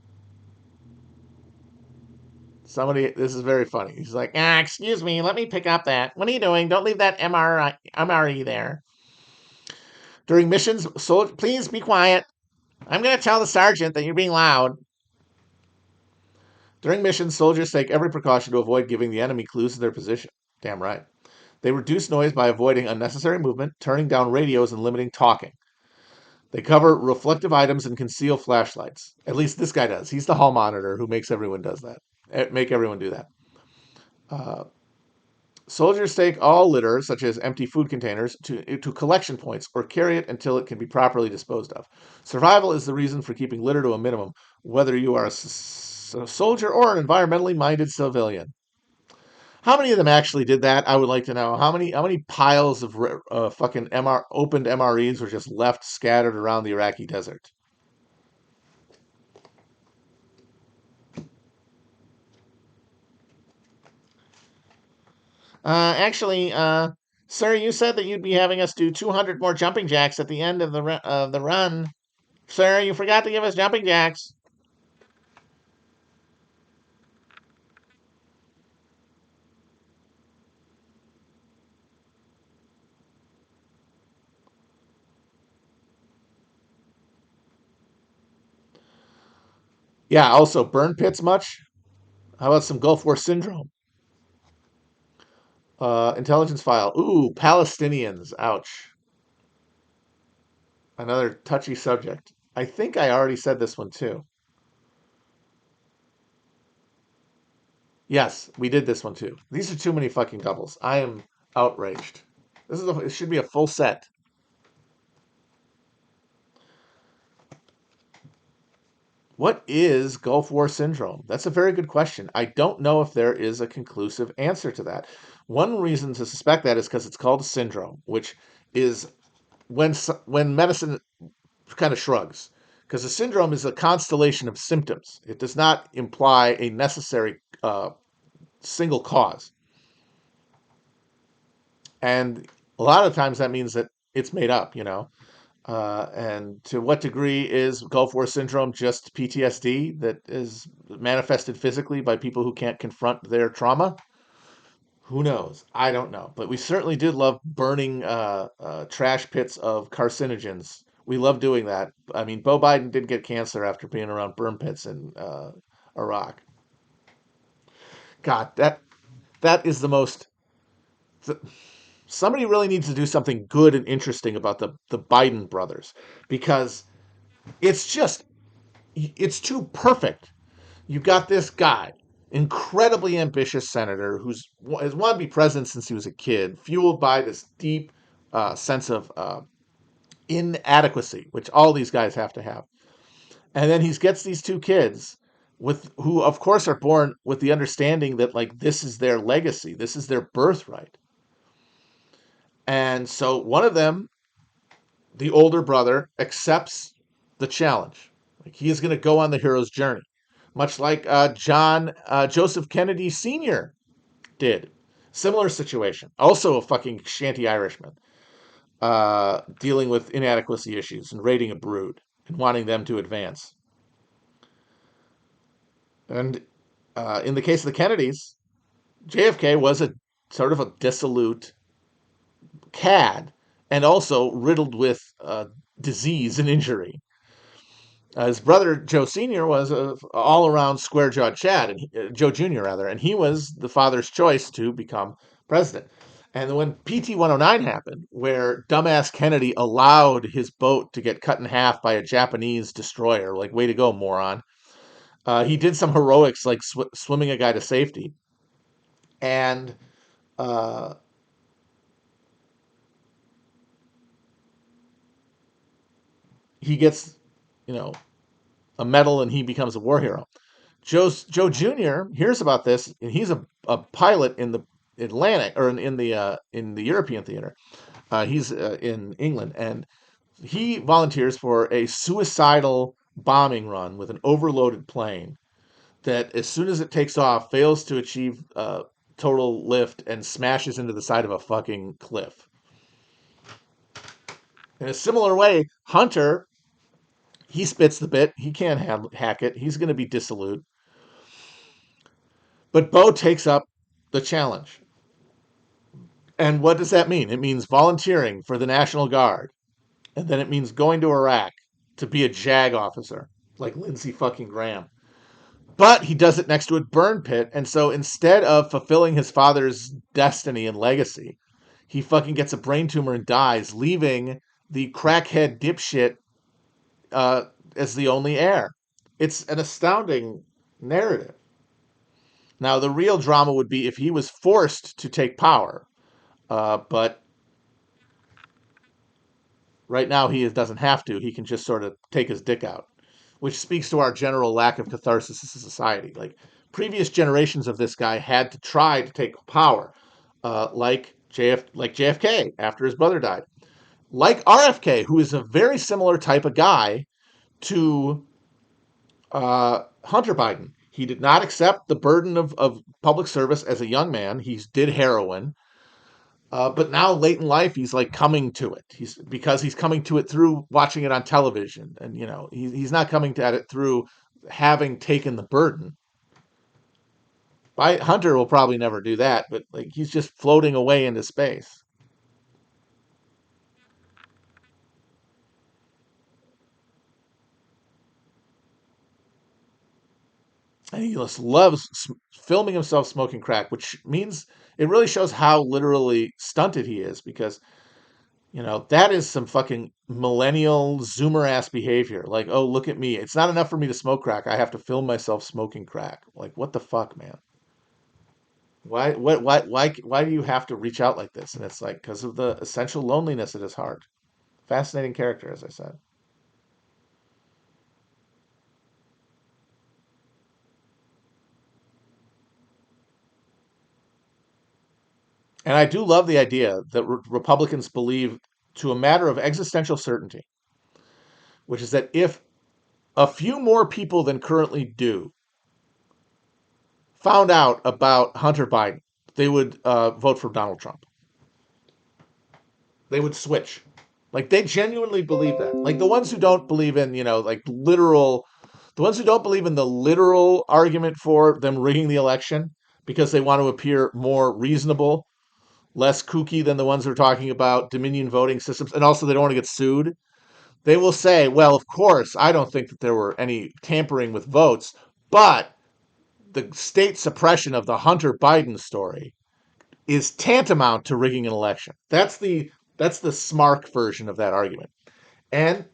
This is very funny. He's like, excuse me, let me pick up that. What are you doing? Don't leave that MRE there. During missions, please be quiet. I'm going to tell the sergeant that you're being loud. During missions, soldiers take every precaution to avoid giving the enemy clues to their position. Damn right. They reduce noise by avoiding unnecessary movement, turning down radios, and limiting talking. They cover reflective items and conceal flashlights. At least this guy does. He's the hall monitor who makes everyone does that. Make everyone do that. Uh, Soldiers take all litter, such as empty food containers, to collection points or carry it until it can be properly disposed of. Survival is the reason for keeping litter to a minimum, whether you are a soldier or an environmentally minded civilian. How many of them actually did that? I would like to know. How many piles of fucking opened MREs were just left scattered around the Iraqi desert? Sir, you said that you'd be having us do 200 more jumping jacks at the end of the run. Sir, you forgot to give us jumping jacks. Yeah, also, burn pits much? How about some Gulf War syndrome? Intelligence file. Ooh, Palestinians. Ouch. Another touchy subject. I think I already said this one too. Yes, we did this one too. These are too many fucking doubles. I am outraged. It should be a full set. What is Gulf War syndrome? That's a very good question. I don't know if there is a conclusive answer to that. One reason to suspect that is because it's called a syndrome, which is when medicine kind of shrugs. Because a syndrome is a constellation of symptoms. It does not imply a necessary single cause. And a lot of times that means that it's made up. And to what degree is Gulf War syndrome just PTSD that is manifested physically by people who can't confront their trauma? Who knows? I don't know. But we certainly did love burning trash pits of carcinogens. We love doing that. I mean, Bo Biden did get cancer after being around burn pits in Iraq. God, that is the most. Somebody really needs to do something good and interesting about the Biden brothers because it's just it's too perfect. You've got this guy, incredibly ambitious senator has wanted to be president since he was a kid, fueled by this deep sense of inadequacy, which all these guys have to have. And then he gets these two kids who, of course, are born with the understanding that like this is their legacy, this is their birthright. And so one of them, the older brother, accepts the challenge. Like he is going to go on the hero's journey, much like John Joseph Kennedy Sr. did. Similar situation. Also a fucking shanty Irishman, dealing with inadequacy issues and raiding a brood and wanting them to advance. And in the case of the Kennedys, JFK was a sort of a dissolute cad and also riddled with disease and injury. His brother Joe Senior was a all-around square-jawed Chad, and Joe Junior rather, and he was the father's choice to become president. And when PT 109 happened, where dumbass Kennedy allowed his boat to get cut in half by a Japanese destroyer, like way to go, moron. He did some heroics like swimming a guy to safety, and uh, he gets, you know, a medal, and he becomes a war hero. Joe Jr. hears about this, and he's a pilot in the Atlantic or in the European theater. He's in England, and he volunteers for a suicidal bombing run with an overloaded plane that, as soon as it takes off, fails to achieve total lift and smashes into the side of a fucking cliff. In a similar way, Hunter, he spits the bit. He can't hack it. He's going to be dissolute. But Bo takes up the challenge. And what does that mean? It means volunteering for the National Guard. And then it means going to Iraq to be a JAG officer, like Lindsey fucking Graham. But he does it next to a burn pit. And so instead of fulfilling his father's destiny and legacy, he fucking gets a brain tumor and dies, leaving the crackhead dipshit uh, as the only heir. It's an astounding narrative. Now, the real drama would be if he was forced to take power. But right now, he doesn't have to. He can just sort of take his dick out, which speaks to our general lack of catharsis as a society. Like, previous generations of this guy had to try to take power, like JFK after his brother died, like RFK, who is a very similar type of guy to Hunter Biden. He did not accept the burden of public service as a young man. He did heroin. But now, late in life, he's like coming to it. He's coming to it through watching it on television, and he's not coming at it through having taken the burden. Hunter will probably never do that, but like he's just floating away into space. And he just loves filming himself smoking crack, which means it really shows how literally stunted he is, because that is some fucking millennial Zoomer ass behavior. Like, oh, look at me. It's not enough for me to smoke crack. I have to film myself smoking crack. Like, what the fuck, man? Why do you have to reach out like this? And it's like, because of the essential loneliness at his heart. Fascinating character, as I said. And I do love the idea that Republicans believe to a matter of existential certainty, which is that if a few more people than currently do found out about Hunter Biden, they would vote for Donald Trump. They would switch. Like, they genuinely believe that. Like, the ones who don't believe in, like literal, the ones who don't believe in the literal argument for them rigging the election because they want to appear more reasonable, less kooky than the ones who are talking about Dominion voting systems, and also they don't want to get sued. They will say, well, of course, I don't think that there were any tampering with votes, but the state suppression of the Hunter Biden story is tantamount to rigging an election. That's the smart version of that argument. And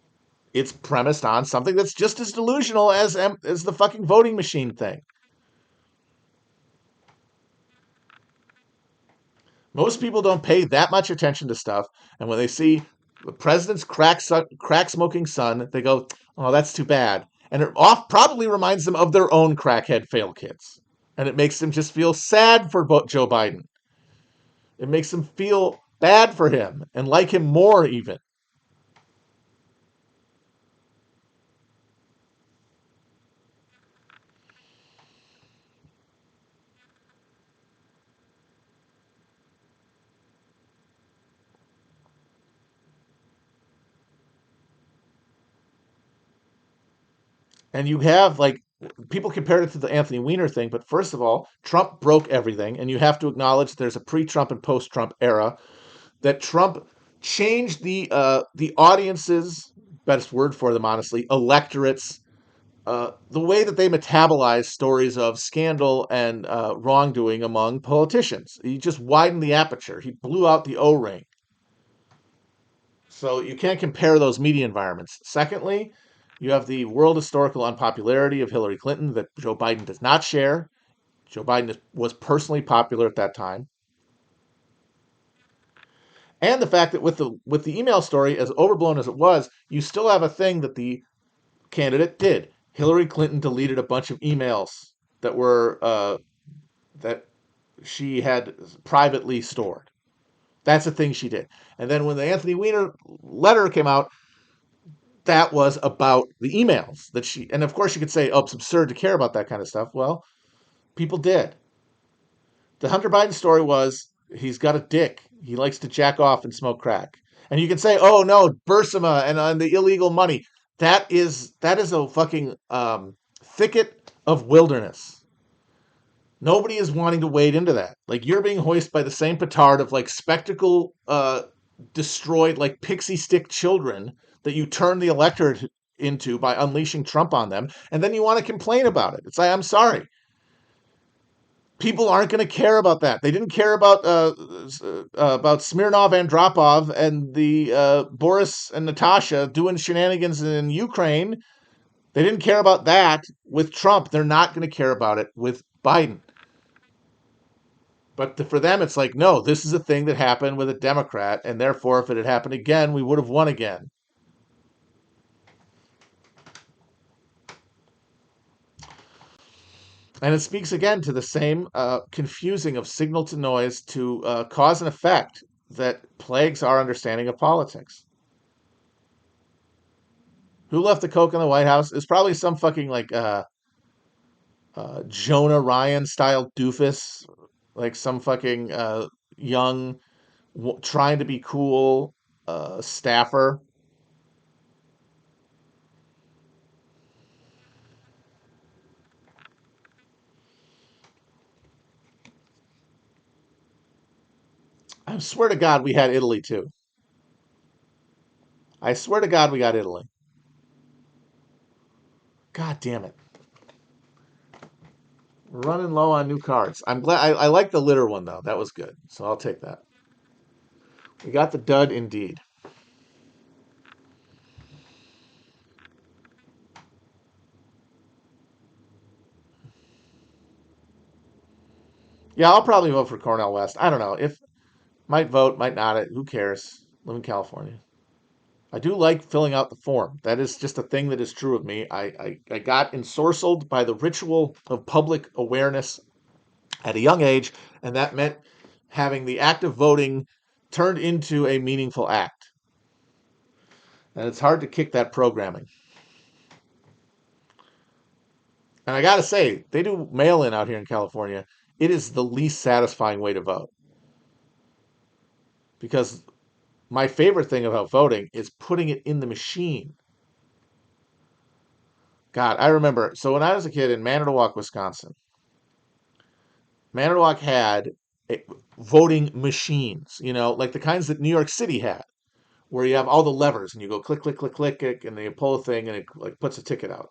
it's premised on something that's just as delusional as the fucking voting machine thing. Most people don't pay that much attention to stuff, and when they see the president's crack smoking son, they go, "Oh, that's too bad." And it probably reminds them of their own crackhead fail kids, and it makes them just feel sad for Joe Biden. It makes them feel bad for him and like him more even. And you have like people compared it to the Anthony Weiner thing, but first of all, Trump broke everything, and you have to acknowledge there's a pre-Trump and post-Trump era that Trump changed the audience's best word for them, honestly, electorates, the way that they metabolize stories of scandal and wrongdoing among politicians. He just widened the aperture. He blew out the O-ring. So you can't compare those media environments. Secondly, you have the world historical unpopularity of Hillary Clinton that Joe Biden does not share. Joe Biden was personally popular at that time. And the fact that with the email story, as overblown as it was, you still have a thing that the candidate did. Hillary Clinton deleted a bunch of emails that were that she had privately stored. That's the thing she did. And then when the Anthony Weiner letter came out, that was about the emails that she. And of course, you could say, "Oh, it's absurd to care about that kind of stuff." Well, people did. The Hunter Biden story was he's got a dick. He likes to jack off and smoke crack. And you can say, "Oh no, Bursima and on the illegal money." That is a fucking thicket of wilderness. Nobody is wanting to wade into that. Like you're being hoisted by the same petard of like spectacle destroyed like pixie stick children that you turn the electorate into by unleashing Trump on them, and then you want to complain about it. It's like I'm sorry. People aren't going to care about that. They didn't care about Smirnov Andropov and the Boris and Natasha doing shenanigans in Ukraine. They didn't care about that with Trump. They're not going to care about it with Biden. But for them, it's like, no, this is a thing that happened with a Democrat, and therefore, if it had happened again, we would have won again. And it speaks again to the same confusing of signal to noise to cause and effect that plagues our understanding of politics. Who left the coke in the White House? It's probably some fucking like Jonah Ryan style doofus, like some fucking young, trying to be cool staffer. I swear to God, we had Italy too. I swear to God, we got Italy. God damn it. We're running low on new cards. I'm glad. I like the litter one though. That was good. So I'll take that. We got the dud indeed. Yeah, I'll probably vote for Cornell West. I don't know. If might vote, might not. Who cares? Live in California. I do like filling out the form. That is just a thing that is true of me. I got ensorcelled by the ritual of public awareness at a young age, and that meant having the act of voting turned into a meaningful act. And it's hard to kick that programming. And I got to say, they do mail in out here in California. It is the least satisfying way to vote. Because my favorite thing about voting is putting it in the machine. God, I remember. So when I was a kid in Manitowoc, Wisconsin, Manitowoc had voting machines, like the kinds that New York City had, where you have all the levers and you go click, click, click, click, click, and then you pull a thing and it like puts a ticket out.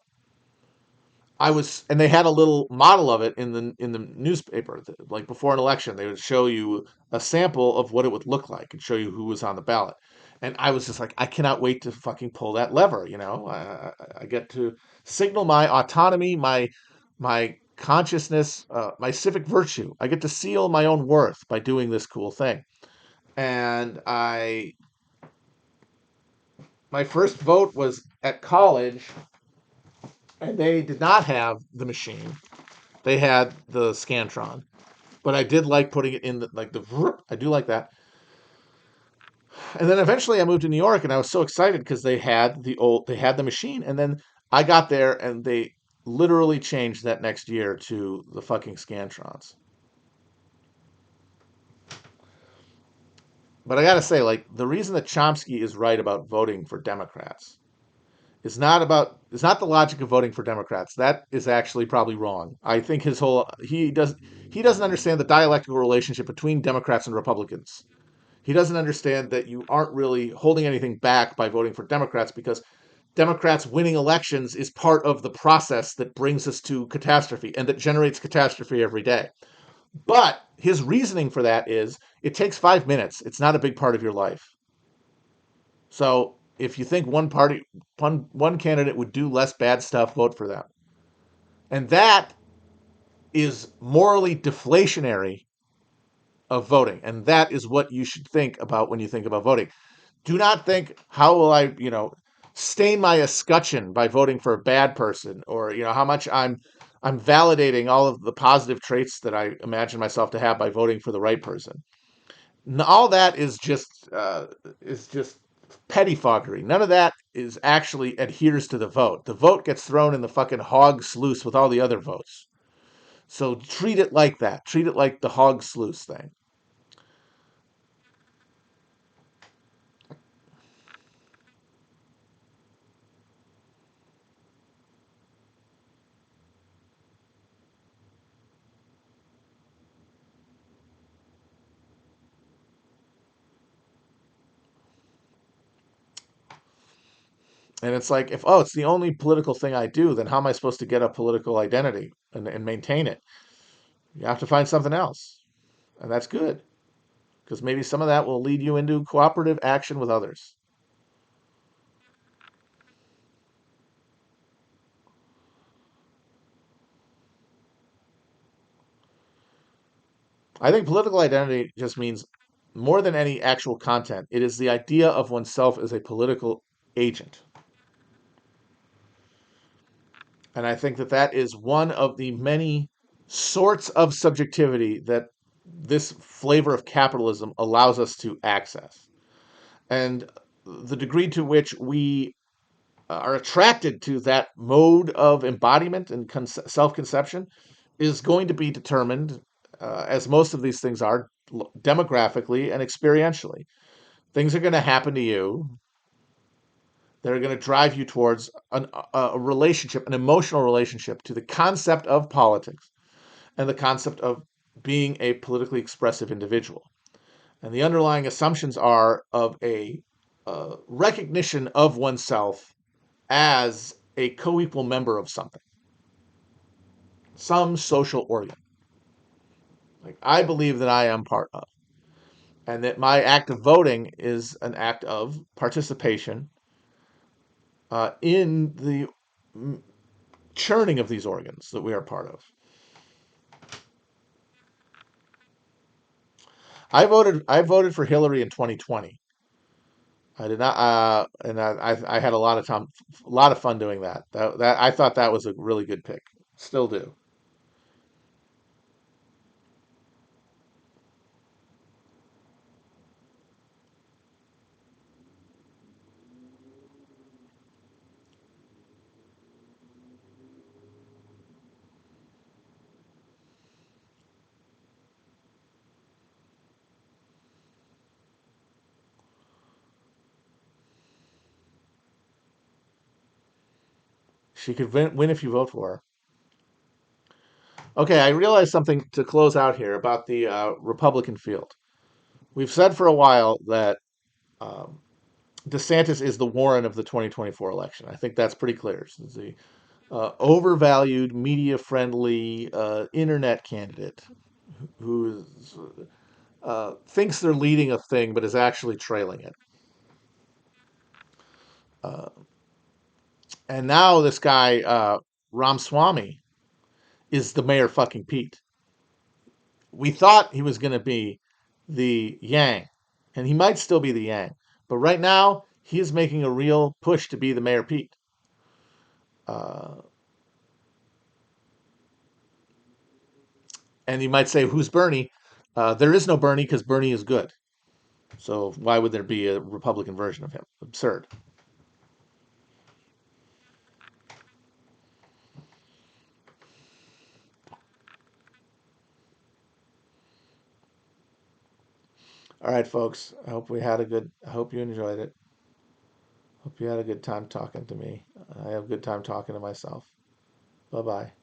And they had a little model of it in the newspaper. Like before an election, they would show you a sample of what it would look like and show you who was on the ballot. And I was just like, I cannot wait to fucking pull that lever. I get to signal my autonomy, my consciousness, my civic virtue. I get to seal my own worth by doing this cool thing. And my first vote was at college, and they did not have the machine. They had the Scantron, but I did like putting it in the. I do like that. And then eventually I moved to New York, and I was so excited because they had the machine, and then I got there, and they literally changed that next year to the fucking Scantrons. But I gotta say, like the reason that Chomsky is right about voting for Democrats is not about is not the logic of voting for Democrats. That is actually probably wrong. I think he doesn't understand the dialectical relationship between Democrats and Republicans. He doesn't understand that you aren't really holding anything back by voting for Democrats because Democrats winning elections is part of the process that brings us to catastrophe and that generates catastrophe every day. But his reasoning for that is it takes 5 minutes. It's not a big part of your life. So if you think one candidate would do less bad stuff, vote for them. And that is morally deflationary of voting. And that is what you should think about when you think about voting. Do not think, how will I, stain my escutcheon by voting for a bad person, or how much I'm validating all of the positive traits that I imagine myself to have by voting for the right person. All that is just pettifoggery. None of that is actually adheres to the vote. The vote gets thrown in the fucking hog sluice with all the other votes. So treat it like that. Treat it like the hog sluice thing. And it's like, if, oh, it's the only political thing I do, then how am I supposed to get a political identity and maintain it? You have to find something else. And that's good, because maybe some of that will lead you into cooperative action with others. I think political identity just means more than any actual content. It is the idea of oneself as a political agent. And I think that that is one of the many sorts of subjectivity that this flavor of capitalism allows us to access. And the degree to which we are attracted to that mode of embodiment and self conception is going to be determined, as most of these things are, demographically and experientially. Things are going to happen to you that are going to drive you towards a relationship, an emotional relationship to the concept of politics and the concept of being a politically expressive individual. And the underlying assumptions are of a recognition of oneself as a co equal member of something, some social organ. Like, I believe that I am part of, and that my act of voting is an act of participation in the churning of these organs that we are part of. I voted for Hillary in 2020. I did not, and I had a lot of time, a lot of fun doing that. That I thought that was a really good pick. Still do. She could win if you vote for her. Okay, I realized something to close out here about the Republican field. We've said for a while that um, DeSantis is the Warren of the 2024 election. I think that's pretty clear. He's the overvalued, media-friendly internet candidate who thinks they're leading a thing but is actually trailing it. Uh, and now this guy Ramaswamy is the mayor fucking Pete. We thought he was going to be the Yang, and he might still be the Yang, but right now he is making a real push to be the Mayor Pete. Uh, and you might say, "Who's Bernie?" There is no Bernie because Bernie is good. So why would there be a Republican version of him? Absurd. All right, folks. I hope we had a good. I hope you enjoyed it. Hope you had a good time talking to me. I have a good time talking to myself. Bye bye.